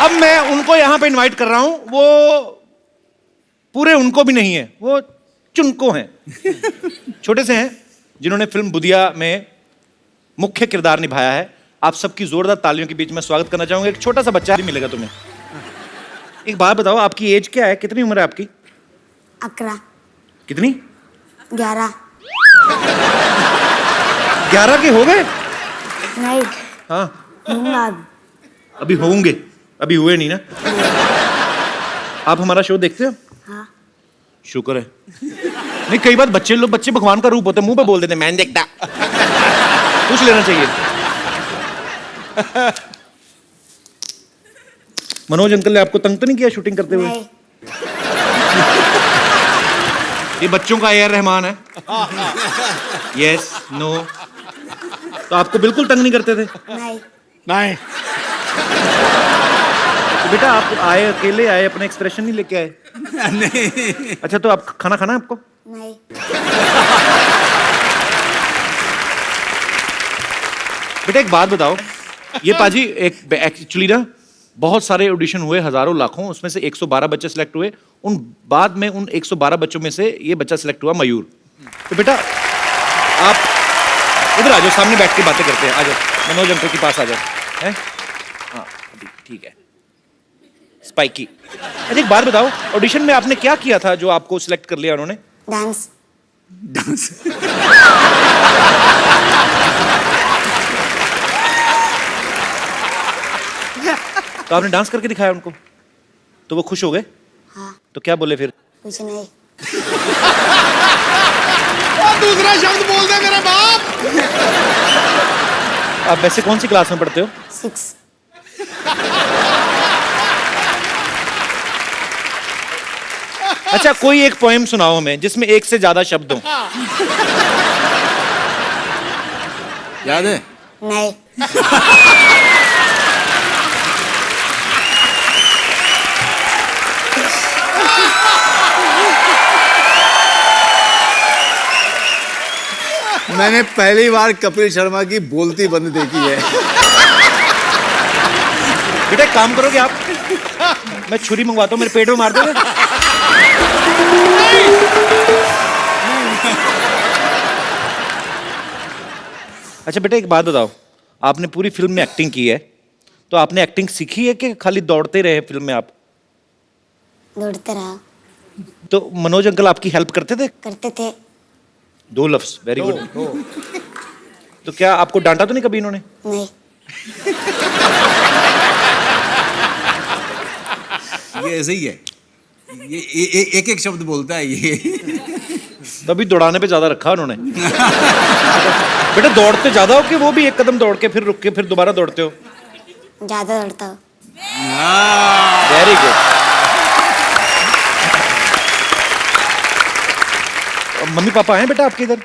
अब मैं उनको यहाँ पे इनवाइट कर रहा हूं, वो पूरे उनको भी नहीं है, वो चुनको हैं, छोटे से हैं, जिन्होंने फिल्म बुदिया में मुख्य किरदार निभाया है। आप सबकी जोरदार तालियों के बीच में स्वागत करना चाहूंगा। एक छोटा सा बच्चा भी मिलेगा तुम्हें। एक बात बताओ, आपकी एज क्या है, कितनी उम्र है आपकी? 11 कितनी? 11 11 के हो गए? नहीं हाँ होऊंगा अब। अभी होंगे, अभी हुए नहीं ना। आप हमारा शो देखते हो? हाँ शुक्र है। नहीं कई बार बच्चे भगवान का रूप होते हैं, मुंह पे बोल देते हैं मैं नहीं देखता। पूछ लेना चाहिए। मनोज अंकल ने आपको तंग तो नहीं किया शूटिंग करते हुए? नहीं ये बच्चों का AR रहमान है। Yes, no. तो आपको बिल्कुल तंग नहीं करते थे? नहीं। नहीं। तो बेटा आप आए, अकेले आए, अपने एक्सप्रेशन नहीं लेके आए? नहीं। अच्छा, तो आप खाना खाना है आपको? नहीं। बेटा एक बात बताओ, ये पाजी एक एक्चुअली ना बहुत सारे ऑडिशन हुए, हजारों लाखों, उसमें से 112 बच्चे सिलेक्ट हुए। उन बाद में उन 112 बच्चों में से ये बच्चा सिलेक्ट हुआ, मयूर। तो बेटा आप इधर आ जाओ, सामने बैठ के बातें करते हैं। आ जाओ, मनोज अंकल के पास आ जाओ। हैं? हाँ अभी ठीक है। स्पाइकी, अच्छा एक बात बताओ, ऑडिशन में आपने क्या किया था जो आपको सिलेक्ट कर लिया उन्होंने? डांस। डांस। तो आपने डांस करके दिखाया उनको, तो वो खुश हो गए? हाँ। तो क्या बोले फिर? कुछ नहीं। दूसरा शब्द बोल दे मेरे बाप। आप वैसे कौन सी क्लास में पढ़ते हो? 6। अच्छा कोई एक पोएम सुनाओ हमें जिसमें एक से ज्यादा शब्द हो। याद है? नहीं। मैंने पहली बार कपिल शर्मा की बोलती बंद देखी है। बेटा एक काम करोगे आप, मैं छुरी मंगवाता हूँ, मेरे पेट में मार दोगे? अच्छा बेटा एक बात बताओ, आपने पूरी फिल्म में एक्टिंग की है, तो आपने एक्टिंग सीखी है कि खाली दौड़ते रहे फिल्म में आप? दौड़ते रहा। तो मनोज अंकल आपकी हेल्प करते थे? करते थे। 2 लफ्ज, वेरी गुड। तो क्या आपको डांटा तो नहीं कभी इन्होंने? नहीं। ये ऐसे ही है, ये एक एक शब्द बोलता है ये। तभी दौड़ाने पे ज्यादा रखा उन्होंने। बेटा दौड़ते ज्यादा हो कि वो भी एक कदम दौड़ के फिर रुक के फिर दोबारा दौड़ते हो? ज्यादा दौड़ता हूँ। Very good. मम्मी पापा हैं बेटा आपके इधर?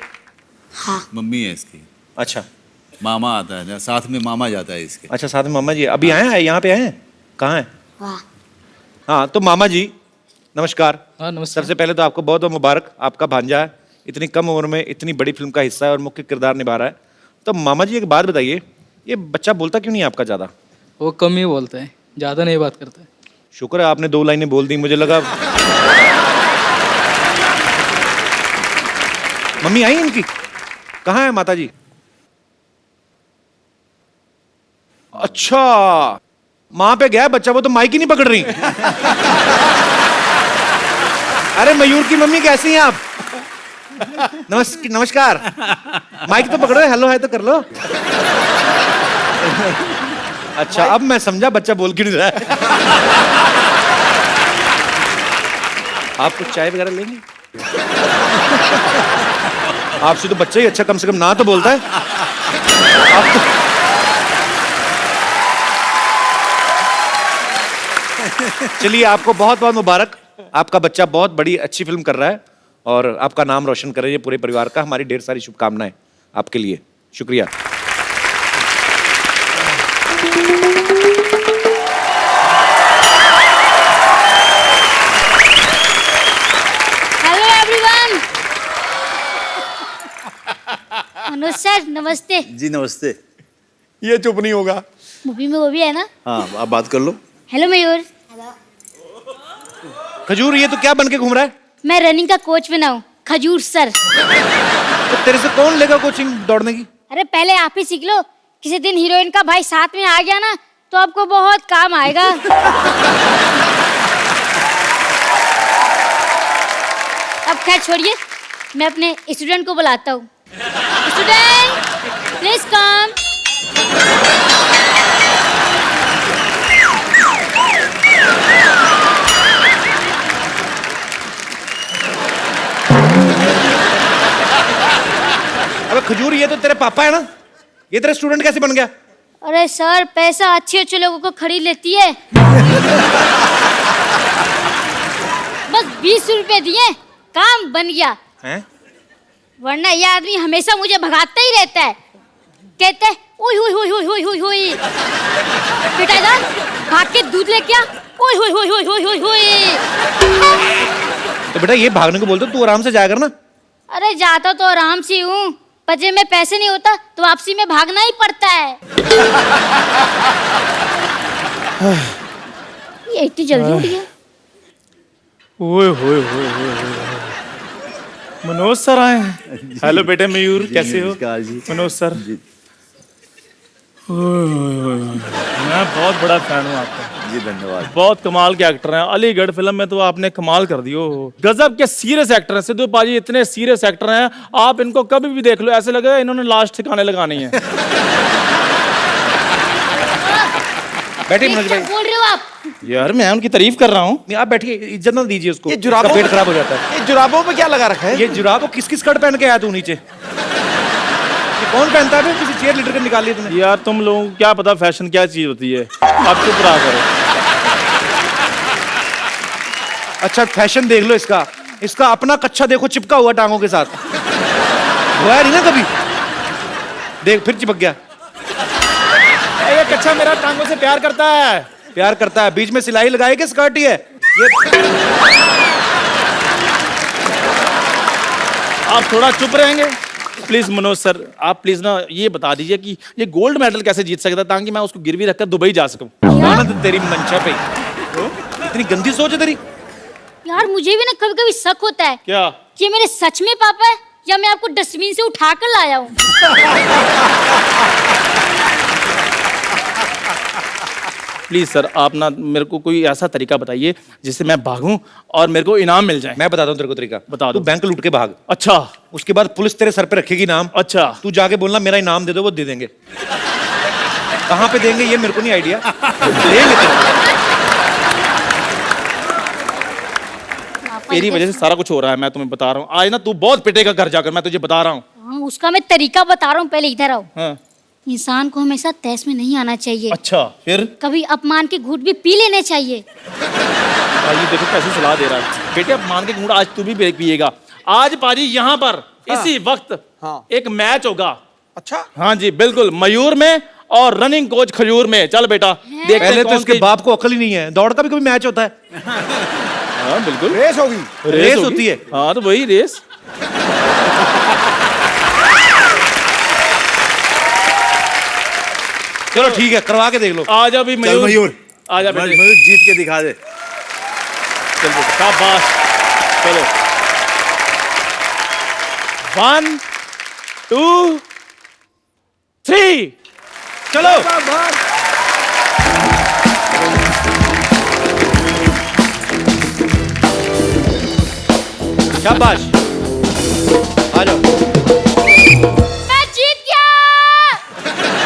हाँ। मम्मी है इसकी। अच्छा। मामा आता है, साथ में मामा जाता है इसके। अच्छा साथ में मामा जी अभी आए हैं, यहाँ पे आए हैं? कहाँ हैं? वाह। हाँ तो मामा जी नमस्कार। हाँ नमस्कार। सबसे पहले तो आपको बहुत बहुत मुबारक, आपका भांजा है, इतनी कम उम्र में इतनी बड़ी फिल्म का हिस्सा है और मुख्य किरदार निभा रहा है। तो मामा जी एक बात बताइए, ये बच्चा बोलता क्यों नहीं है आपका ज़्यादा? वो कम ही बोलते हैं, ज़्यादा नहीं बात करते। शुक्र है आपने 2 लाइनें बोल दी, मुझे लगा। मम्मी आई इनकी? कहाँ है माता जी? अच्छा माँ पे गया बच्चा, वो तो माइक ही नहीं पकड़ रही। अरे मयूर की मम्मी कैसी हैं आप? नमस्कार। माइक तो पकड़ो, हेलो है तो कर लो। अच्छा अब मैं समझा बच्चा बोल क्यों नहीं रहा है। आप कुछ चाय वगैरह लेंगे? आपसे तो बच्चा ही अच्छा, कम से कम ना तो बोलता है। आप तो... चलिए आपको बहुत बहुत मुबारक, आपका बच्चा बहुत बड़ी अच्छी फिल्म कर रहा है और आपका नाम रोशन कर रही है पूरे परिवार का। हमारी ढेर सारी शुभकामनाएं आपके लिए। शुक्रिया। Hello everyone. मनोज सर नमस्ते। जी नमस्ते। ये चुप नहीं होगा। मूवी में वो भी है ना? हाँ आप बात कर लो। हेलो मयूर। खजूर ये तो क्या बन के घूम रहा है? मैं रनिंग का कोच बना हूँ, खजूर सर। तो तेरे से कौन लेगा कोचिंग दौड़ने की? अरे पहले आप ही सीख लो, किसी दिन हीरोइन का भाई साथ में आ गया ना तो आपको बहुत काम आएगा। अब खैर छोड़िए, मैं अपने स्टूडेंट को बुलाता हूँ। Student please come. अबे खजूर ये तो तेरे पापा है ना, ये तेरे स्टूडेंट कैसे बन गया? अरे सर पैसा अच्छे अच्छे लोगों को खरीद लेती है। बस 20 रुपए दिए, काम बन गया। हैं? वरना ये आदमी हमेशा मुझे भगाता ही रहता है। कहते हैं ओए होए होए होए होए होए होए, बेटा जा भाग के दूध लेके आ, ओए होए होए होए होए होए होए। तो बेटा ये भागने को बोलते तू आराम से जाया कर ना। अरे जाता तो आराम से हूँ, पर जब में पैसे नहीं होता तो वापसी में भागना ही पड़ता है। ये इतनी जल्दी उठ गया। ओए होए होए होए होए। मनोज सर आए हैं। हेलो बेटे मयूर, कैसे हो? मनोज सर। मैं बहुत बड़ा फैन हूँ आपका। जी धन्यवाद। बहुत कमाल के एक्टर हैं। अलीगढ़ फिल्म में तो आपने कमाल कर दियो। गजब के सीरियस एक्टर हैं सिद्धू पाजी, इतने सीरियस एक्टर हैं। आप इनको कभी भी देख लो ऐसे लगेगा इन्होंने लास्ट ठिकाने लगानी है। बैठिए मनोज क्या भाई। बोल रहे हो आप? यार मैं उनकी तारीफ कर रहा हूँ। आप बैठिए, इज्जत ना दीजिए उसको। ये जुराबों पेट खराब हो जाता है। ये जुराबों पे क्या लगा रखा है? ये जुराब किस किस कट पहन के आया तू नीचे? ये कौन पहनता है? किसी चेयर लीडर के निकाल लिया तूने? यार तुम लोगों को क्या पता फैशन क्या चीज होती है। आप चुप रहा करो। अच्छा फैशन देख लो इसका। इसका अपना कच्छा देखो चिपका हुआ टांगों के साथ। धोया नहीं ना कभी? देख फिर चिपक गया। ये कच्चा मेरा टांगों से प्यार करता है। प्यार करता है। बीच में सिलाई लगाई कि स्कर्ट ही है ये? आप थोड़ा चुप रहेंगे प्लीज मनोज सर। आप प्लीज ना ये बता दीजिए कि ये गोल्ड मेडल कैसे जीत सकता, ताकि मैं उसको गिरवी रखकर दुबई जा सकूं। आनंद तेरी मंशा पे। इतनी गंदी सोच है तेरी। यार मुझे भी ना कभी कभी शक होता है क्या कि मेरे सच में पापा है या मैं आपको डस्टबिन से उठा कर लाया हूँ। प्लीज सर आप ना मेरे को कोई ऐसा तरीका बताइए जिससे मैं भागूं और मेरे को इनाम मिल जाए। मैं बताता हूँ तेरे को तरीका। बता दो। तू बैंक लूट के भाग। अच्छा उसके बाद पुलिस तेरे सर पे रखेगी नाम। अच्छा तू जाके बोलना मेरा इनाम दे दो, वो दे देंगे। कहाँ पे देंगे ये मेरे को नहीं आइडिया, देंगे तेरी वजह से सारा कुछ हो रहा है। मैं तुम्हें बता रहा हूँ, आज ना तू बहुत पिटेगा घर जाकर, मैं तुझे बता रहा हूँ। हाँ, उसका मैं तरीका बता रहा हूँ, पहले इधर आओ। हाँ। इंसान को हमेशा तैश में नहीं आना चाहिए। अच्छा फिर? कभी अपमान के घूंट भी पी लेने चाहिए। पाजी देखो कैसी सलाह दे रहा है। बेटे अपमान के घूंट आज तू भी पिएगा। आज पाजी यहाँ पर इसी वक्त एक मैच होगा। अच्छा हाँ जी बिल्कुल, मयूर में और रनिंग कोच खजूर में। चल बेटा देख। पहले तो इसके बाप को अकल ही नहीं है। दौड़ का भी कभी मैच होता है? हाँ बिल्कुल रेस होगी। रेस होती है। हाँ तो वही रेस। चलो ठीक है, करवा के देख लो। आ जा भी चल मयूर, आ जा बेटे। मयूर जीत के दिखा दे। चल बेटा शाबाश। चलो 1 2 3 चलो। शाबाश, आ जाओ। मैं जीत गया।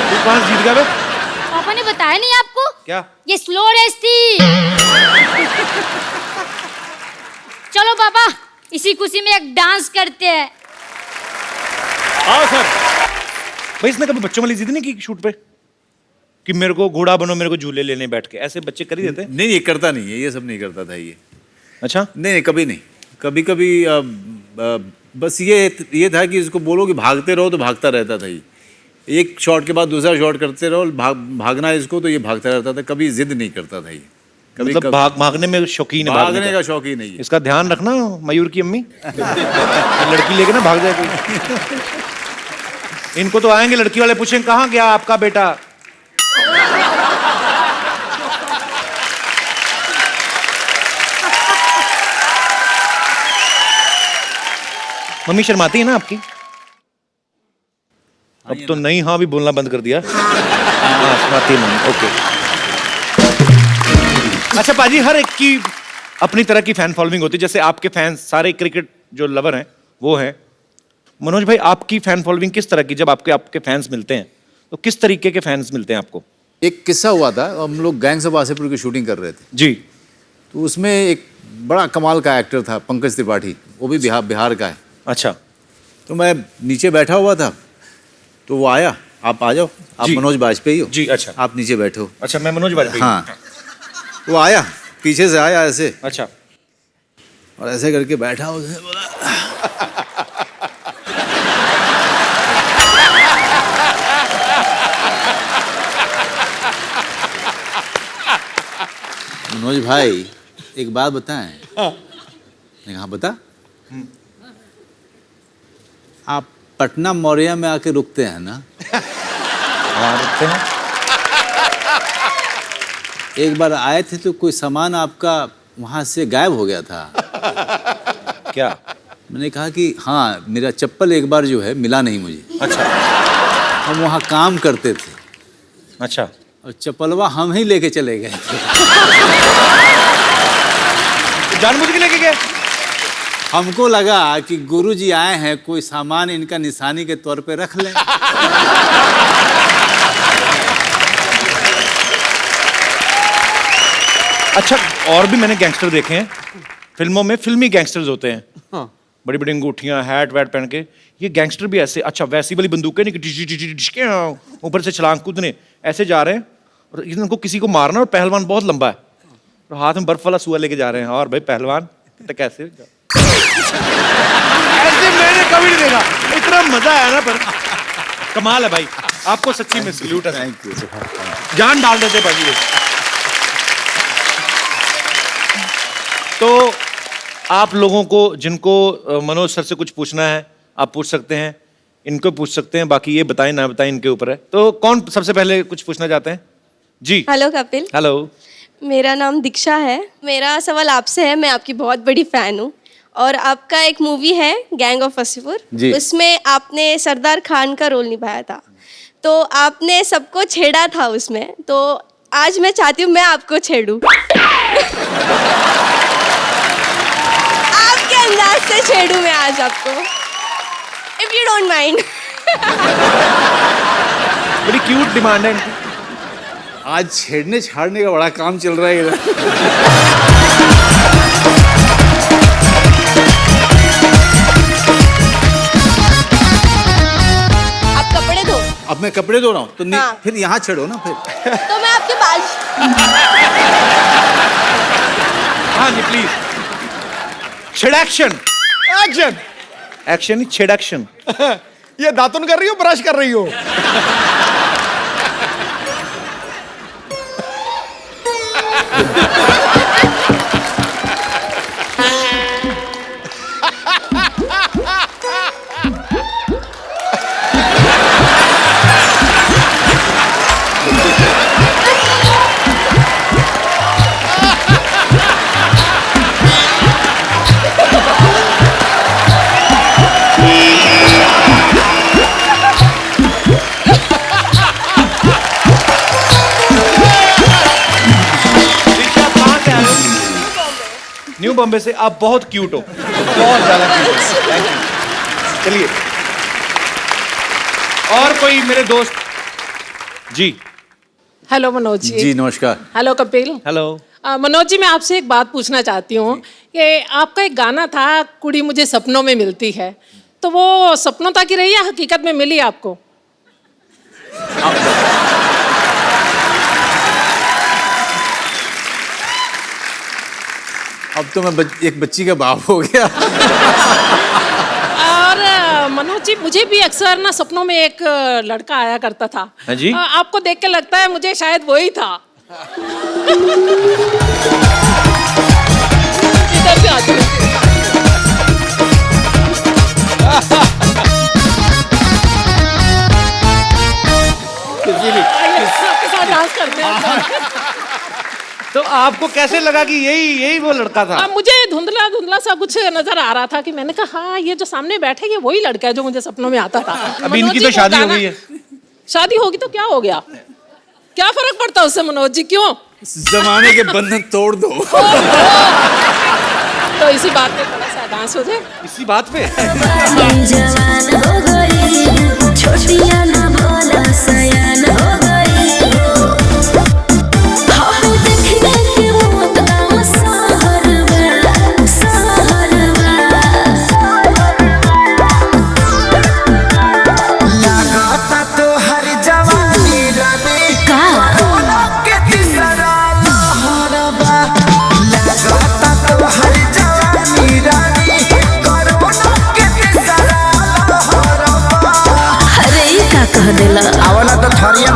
तू कहाँ जीत गया बे? पापा ने बताया नहीं आपको? क्या? ये स्लो रेस थी। चलो पापा इसी खुशी में एक डांस करते हैं। आओ सर। भाई इसने कभी बच्चों वाली जिद नहीं की शूट पे कि मेरे को घोड़ा बनो, मेरे को झूले लेने बैठ के? ऐसे बच्चे कर ही देते हैं। नहीं ये करता नहीं है, ये सब नहीं करता था ये। अच्छा नहीं कभी नहीं। कभी कभी बस ये था कि इसको बोलो कि भागते रहो तो भागता रहता था ये। एक शॉट के बाद दूसरा शॉट करते रहो, भागना है इसको तो ये भागता रहता था। कभी जिद नहीं करता था ये। कभी मतलब भागने में शौकीन है। भागने का शौक ही नहीं है। इसका ध्यान रखना मयूर की अम्मी। लड़की लेके ना भाग जाए कोई। इनको तो आएंगे लड़की वाले, पूछेंगे कहाँ गया आपका बेटा? मम्मी शर्माती है ना आपकी? अब तो नहीं हाँ भी बोलना बंद कर दिया। हाँ शर्माती है मम्मी। ओके। अच्छा पाजी, हर एक की अपनी तरह की फैन फॉलोइंग होती है। जैसे आपके फैंस सारे क्रिकेट जो लवर हैं वो हैं। मनोज भाई आपकी फैन फॉलोइंग किस तरह की? जब आपके फैंस मिलते हैं तो किस तरीके के फैंस मिलते हैं आपको? एक किस्सा हुआ था, हम लोग गैंग्स ऑफ वासेपुर की शूटिंग कर रहे थे जी। तो उसमें एक बड़ा कमाल का एक्टर था पंकज त्रिपाठी, वो भी बिहार का है। अच्छा। तो मैं नीचे बैठा हुआ था तो वो आया, आप आ जाओ, आप मनोज बाजपेयी हो जी। अच्छा आप नीचे बैठो। अच्छा मैं मनोज बाजपेयी। हाँ वो आया, पीछे से आया ऐसे। अच्छा। और ऐसे करके बैठा, उसने बोला मनोज भाई एक बात बताएं। मैंने कहा बता। आप पटना मौर्या में आके रुकते हैं ना? रुकते हैं। एक बार आए थे तो कोई सामान आपका वहां से गायब हो गया था। क्या? मैंने कहा कि हाँ, मेरा चप्पल एक बार जो है मिला नहीं मुझे। अच्छा। हम वहाँ काम करते थे। अच्छा। और चप्पलवा हम ही लेके चले गए थे। जानबूझ के लेके गए? हमको लगा कि गुरुजी आए हैं, कोई सामान इनका निशानी के तौर पे रख लें। अच्छा, और भी मैंने गैंगस्टर देखे हैं फिल्मों में। फिल्मी गैंगस्टर्स होते हैं। हाँ। बड़ी बड़ी अंगूठियां, हैट वैट पहन के। ये गैंगस्टर भी ऐसे, अच्छा वैसी वाली बंदूकें नहीं कि डिश डिश डिश डिश के ऊपर से छलांग कूदने, ऐसे जा रहे हैं और इनको किसी को मारना। और पहलवान बहुत लंबा है और हाथ में बर्फ वाला सुआ लेके जा रहे हैं। और भाई पहलवान तो कैसे ऐसे मैंने कभी नहीं देखा। इतना मजा आया ना, पर कमाल है भाई। आपको सच्ची में सल्यूट है। Thank you. जान डाल देते भाई ये। तो आप लोगों को जिनको मनोज सर से कुछ पूछना है आप पूछ सकते हैं, इनको पूछ सकते हैं, बाकी ये बताएं ना बताएं इनके ऊपर है। तो कौन सबसे पहले कुछ पूछना चाहते हैं? जी। हेलो कपिल। हेलो। मेरा नाम दीक्षा है। मेरा सवाल आपसे है, मैं आपकी बहुत बड़ी फैन हूँ और आपका एक मूवी है गैंग ऑफ वासेपुर, उसमें आपने सरदार खान का रोल निभाया था। तो आपने सबको छेड़ा था उसमें, तो आज मैं चाहती हूँ मैं आपको छेड़ूं। आपके अंदाज से छेड़ूं मैं आज आपको, इफ यू डोंट माइंड। बड़ी क्यूट डिमांड है इनकी। आज छेड़ने छाड़ने का बड़ा काम चल रहा है इधर। आप कपड़े धो। अब मैं कपड़े धो रहा हूँ तो हाँ। फिर यहाँ छेड़ो ना फिर। तो मैं आपके बाल। हाँ जी प्लीज। छेड़ैक्शन। एक्शन। एक्शन ही छेड़ैक्शन। ये दातुन कर रही हो, ब्रश कर रही हो? न्यू बॉम्बे से। आप बहुत क्यूट हो, बहुत ज्यादा क्यूट हो। Thank you. चलिए और कोई मेरे दोस्त। जी। हेलो मनोज जी। जी नमस्कार। हेलो कपिल। हेलो। मनोज जी, मैं आपसे एक बात पूछना चाहती हूँ कि आपका एक गाना था, कुड़ी मुझे सपनों में मिलती है, तो वो सपनों तक ही रही या हकीकत में मिली आपको? अब तो मैं एक बच्ची का बाप हो गया। और मनोज जी, मुझे भी अक्सर ना सपनों में एक लड़का आया करता था। हाँ जी? आपको देख के लगता है मुझे शायद वही था। इधर से आ जाओ। आपके साथ डांस करते हैं। तो आपको कैसे लगा कि यही वो लड़का था? मुझे धुंधला धुंधला सा कुछ नजर आ रहा था कि मैंने कहा हाँ, ये जो सामने बैठे ये वही लड़का है जो मुझे सपनों में आता था। अभी इनकी तो शादी हो गई है। शादी होगी तो क्या हो गया, क्या फर्क पड़ता है उससे मनोज जी? क्यों? जमाने के बंधन तोड़ दो। तो इसी बात पे थोड़ा सा डांस हो जाए। इसी बात पे। छोटिया ना भोला सयान हो गई।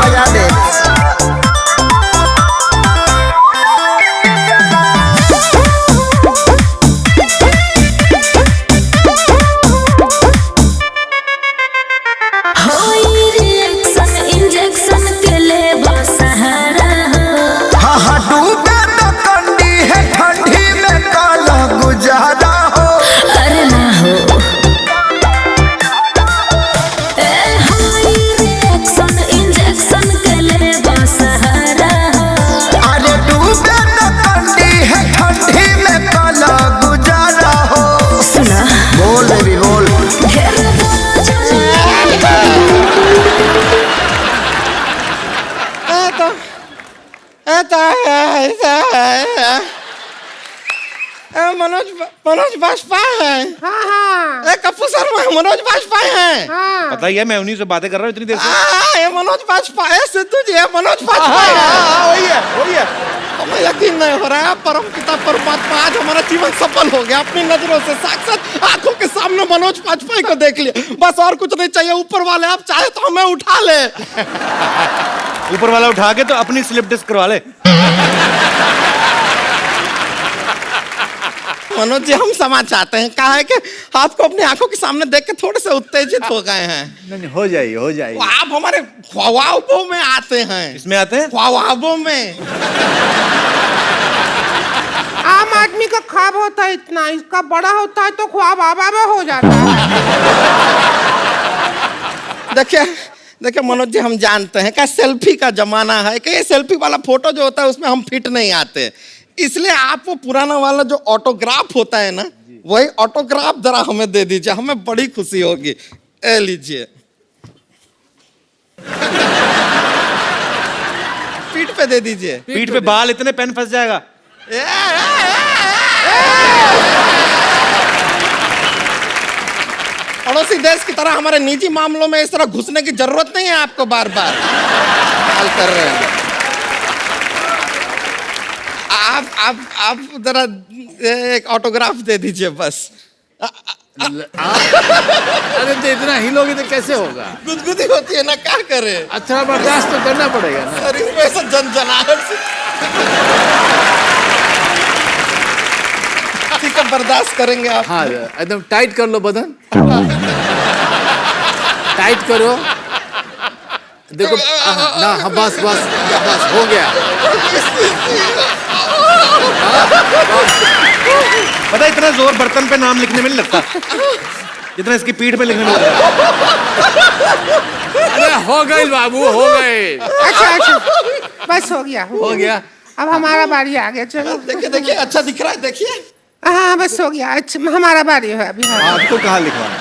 बजा दे। मनोज बाजपेयी हैं। हाँ हाँ। कप्पू शर्मा मनोज बाजपेयी हैं। हाँ। पता ही है, मैं उन्हीं से बातें कर रहा हूँ इतनी देर से। ये मनोज बाजपेयी, सिद्धू जी है मनोज बाजपेयी। वही है वही है। हमें यकीन नहीं हो रहा है, परम पिता परमात्मा आज हमारा जीवन सफल हो गया। अपनी नजरों से साक्षात आंखों के सामने मनोज बाजपेयी को देख लिया, बस और कुछ नहीं चाहिए। ऊपर वाले आप चाहे तो हमें उठा ले। ऊपर वाला उठा के तो अपनी स्लिप डिस्क करवा ले। मनोज जी, हम क्षमा चाहते हैं, कहा है कि आपको अपनी आंखों के सामने देख के थोड़े से उत्तेजित हो गए हैं। नहीं हो जाइए हो जाइए। आप हमारे ख्वाबों में आते हैं। इसमें आते हैं ख्वाबों में। आम आदमी का ख्वाब होता है इतना, इसका बड़ा होता है तो ख्वाब आबा हो जाता है। देखिए मनोज जी, हम जानते हैं कि सेल्फी का जमाना है, कि ये सेल्फी वाला फोटो जो होता है उसमें हम फिट नहीं आते, इसलिए आप वो पुराना वाला जो ऑटोग्राफ होता है ना, वही ऑटोग्राफ जरा हमें दे दीजिए, हमें बड़ी खुशी होगी। ए लीजिए। पीठ पे दे दीजिए। पीठ पे बाल इतने पेन फंस जाएगा। पड़ोसी देश की तरह हमारे निजी मामलों में इस तरह घुसने की जरूरत नहीं है आपको बार बार। हाल कर रहे हैं आप जरा एक ऑटोग्राफ दे दीजिए बस। अरे तो इतना हिलोगे तो कैसे होगा? गुदगुदी होती है ना, क्या करे। अच्छा बर्दाश्त तो करना पड़ेगा ना। सर इसमें से जनजनाहट से ठीक है, बर्दाश्त करेंगे आप। हाँ एकदम टाइट कर लो बदन। टाइट करो, देखो ना। हाँ बस बस बस हो गया। पता इतना जोर बर्तन पे नाम लिखने में नहीं लगता जितना इसकी पीठ पे लिखने में लगता है। अरे हो गई बाबू, हो गए। अच्छा बस हो गया। अब हमारा बारी आ गया। चलो देखिए अच्छा दिख रहा है, देखिए। हाँ बस हो गया। अच्छा हमारा बारी है अभी। आपको कहाँ लिखवाना?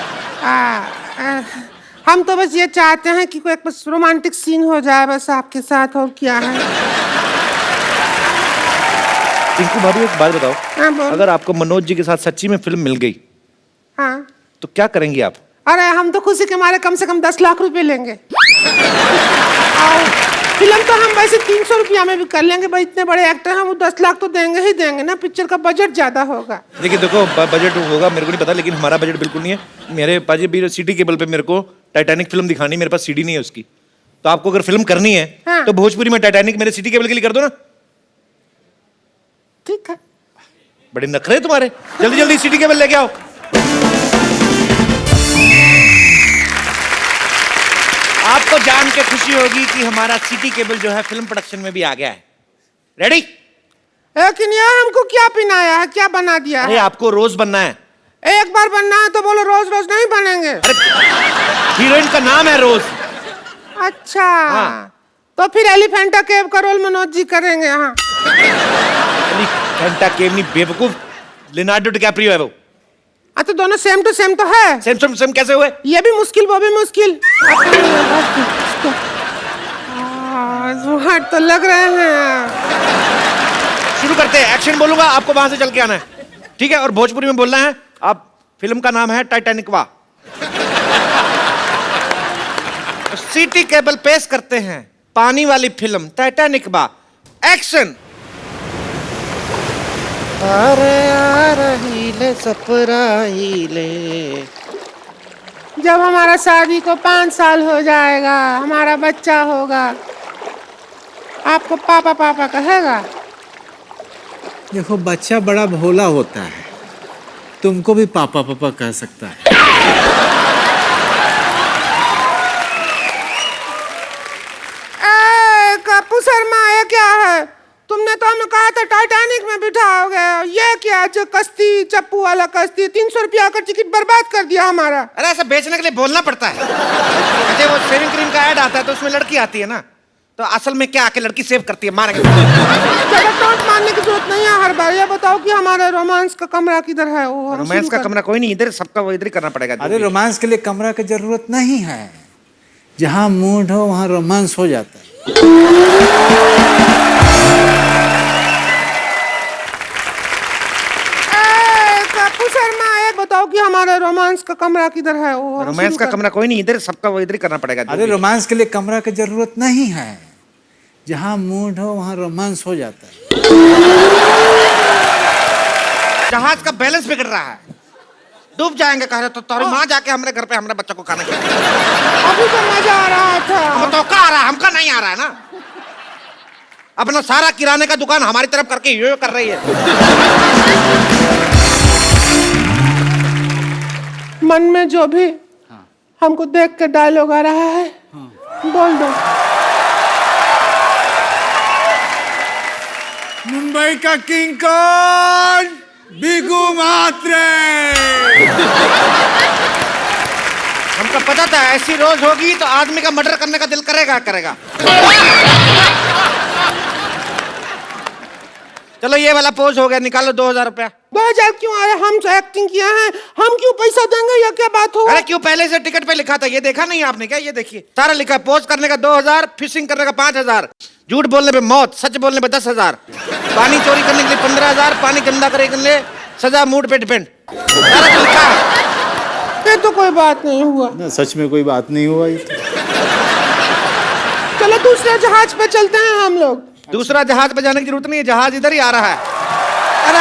हम तो बस ये चाहते हैं कि कोई बस रोमांटिक सीन हो जाए बस आपके साथ, और क्या है। टिंकू भाभी एक बात बताओ, हाँ, अगर आपको मनोज जी के साथ सच्ची में फिल्म मिल गई, हाँ, तो क्या करेंगी आप? अरे हम तो खुशी के मारे कम से कम 10 लाख रुपए लेंगे। और फिल्म तो हम वैसे 300 रुपया में भी कर लेंगे भाई, इतने बड़े एक्टर हैं, वो 10 लाख तो देंगे ही देंगे ना। पिक्चर का बजट ज्यादा होगा। देखिए देखो, बजट होगा मेरे को नहीं पता, लेकिन हमारा बजट बिल्कुल नहीं है। मेरे पाजी भी सिटी केबल पे मेरे को टाइटैनिक फिल्म दिखानी, मेरे पास सीडी नहीं है उसकी। तो आपको अगर फिल्म करनी है, हाँ। तो भोजपुरी में टाइटैनिक मेरे सिटी केबल के लिए कर दो ना। ठीक है। बड़े नखरे तुम्हारे, जल्दी जल्दी सिटी केबल लेके आओ। आपको जान के खुशी होगी कि हमारा सिटी केबल जो है फिल्म प्रोडक्शन में भी आ गया है। रेडी? लेकिन यार हमको क्या पिनाया है, क्या बना दिया अरे है? आपको रोज बनना है। एक बार बनना है तो बोलो, रोज रोज नहीं बनेंगे। हीरोइन का नाम है रोज। अच्छा तो फिर एलिफेंटा केव का रोल मनोज जी करेंगे। हाँ एलिफेंटा केव नहीं बेवकूफ, लियोनार्डो डिकैप्रियो है वो। अच्छा दोनों सेम टू सेम तो है। सेम कैसे हुए? ये भी मुश्किल वो भी मुश्किल। हार्ड तो लग रहे हैं। शुरू करते हैं, एक्शन बोलूंगा, आपको वहां से चल के आना है, ठीक है? और भोजपुरी में बोलना है। आप फिल्म का नाम है टाइटैनिकवा। सिटी केबल पेश करते हैं पानी वाली फिल्म टाइटैनिकवा। एक्शन। अरे आ रही ले सपराही ले। जब हमारा शादी को 5 साल हो जाएगा, हमारा बच्चा होगा, आपको पापा पापा कहेगा? देखो बच्चा बड़ा भोला होता है, तुमको भी पापा पापा कह सकता है। कपूर शर्मा ये क्या है? तुमने तो हमें कहा था टाइटैनिक में बिठाओगे, ये क्या जो कश्ती चप्पू वाला कश्ती 300 रुपया का टिकट बर्बाद कर दिया हमारा। अरे ऐसा बेचने के लिए बोलना पड़ता है। अच्छा वो शेविंग क्रीम का ऐड आता है तो उसमें लड़की आती है ना, तो असल में क्या आके लड़की सेव करती है, मारेंगे। चलो टोंट मारने की जरूरत नहीं है हर बार। ये बताओ कि हमारा रोमांस का कमरा किधर है? वो रोमांस का कमरा कोई नहीं, इधर सबका वो इधर ही करना पड़ेगा। अरे रोमांस के लिए कमरा की जरूरत नहीं है, जहाँ मूड हो वहाँ रोमांस हो जाता है। शर्मा ये बताओ कि हमारा रोमांस का कमरा किधर है? वो रोमांस का कमरा कोई नहीं, इधर सबका वो इधर ही करना पड़ेगा। अरे रोमांस के लिए कमरा की जरूरत नहीं है, जहाँ मूड हो वहाँ रोमांस हो जाता है। जहाज का बैलेंस बिगड़ रहा है, डूब जाएंगे कह रहे तो तुम्हारी माँ जाके हमारे घर पे हमारे बच्चों को खाना खिलाएगी। अभी तो मजा आ रहा था। हम तो का आ रहा है, हमका नहीं आ रहा है ना। अपना सारा किराने का दुकान हमारी तरफ करके ये कर रही है। मन में जो भी हमको देख के डायलॉग आ रहा है बोल दो। मुंबई का किंग कौन? बिगू मात्रे। हमको पता था ऐसी रोज होगी तो आदमी का मर्डर करने का दिल करेगा करेगा। चलो ये वाला पोज हो गया, निकालो 2000 रुपया। 2000 क्यों आया? हम तो एक्टिंग किया है, हम क्यों पैसा देंगे? या क्या बात हो? अरे क्यों, पहले से टिकट पे लिखा था, ये देखा नहीं आपने क्या? ये देखिए सारा लिखा है, पोज करने का 2000, फिशिंग करने का 5000, झूठ बोलने पे मौत, सच बोलने पे 10,000, पानी चोरी करने के लिए 15,000, पानी गंदा करने के लिए सजा मूड पे डिपेंड। सारा तो लिखा है। ये तो कोई बात नहीं हुआ ना, सच में कोई बात नहीं हुआ ये तो। चलो दूसरे जहाज पे चलते हैं हम लोग। दूसरा जहाज पे जाने की जरूरत नहीं है, जहाज इधर ही आ रहा है। अरे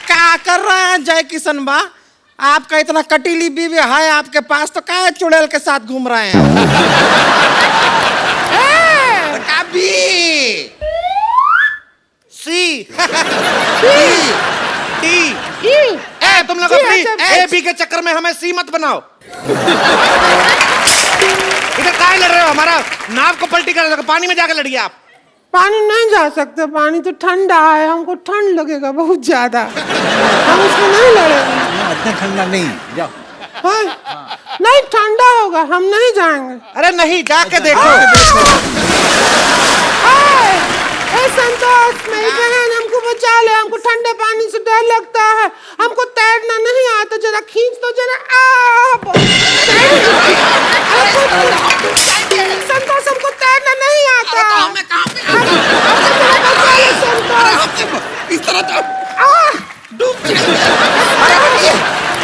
क्या कर रहे हैं जय किशन बा? आपका इतना कटीली बीवी है आपके पास, तो क्या चुड़ैल के साथ घूम रहे हैं? बी सी टी ए, तुम लोग अपनी ए बी के चक्कर में हमें सी मत बनाओ। इधर काहे लड़ रहे हो? हमारा नाव को पलटी कर रहे हो, पानी में जाकर लड़िए आप। पानी नहीं जा सकते, पानी तो ठंडा है, हमको ठंड लगेगा बहुत ज्यादा, हम उसमें नहीं लड़ेंगे। इतना ठंडा नहीं, जाओ। नहीं ठंडा होगा, हम नहीं जाएंगे। अरे नहीं, जाके देखो। संतोष मेरी बहन हमको बचा ले, हमको ठंडे पानी से डर लगता है, हमको तैरना नहीं आता, जरा खींच तो जरा। संतोष हमको तैरना नहीं आता। इस तरह तो डूब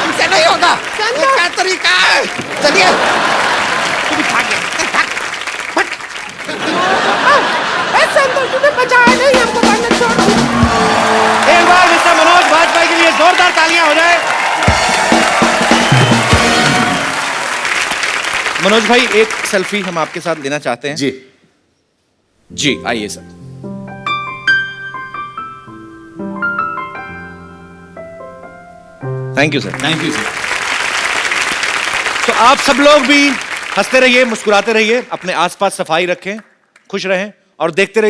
हमसे नहीं होगा। क्या तरीका है? चलिए तू भी भाग गया। संतोष तुझे बचाया नहीं, हमको करना छोड़ दो। एक बार मिस्टर मनोज वाजपेयी के लिए जोरदार तालियां हो जाए। मनोज भाई एक सेल्फी हम आपके साथ लेना चाहते हैं। जी जी आइए sir. Thank you sir. Thank you sir. तो आप सब लोग भी हंसते रहिए, मुस्कुराते रहिए, अपने आसपास सफाई रखें, खुश रहें और देखते रहिए।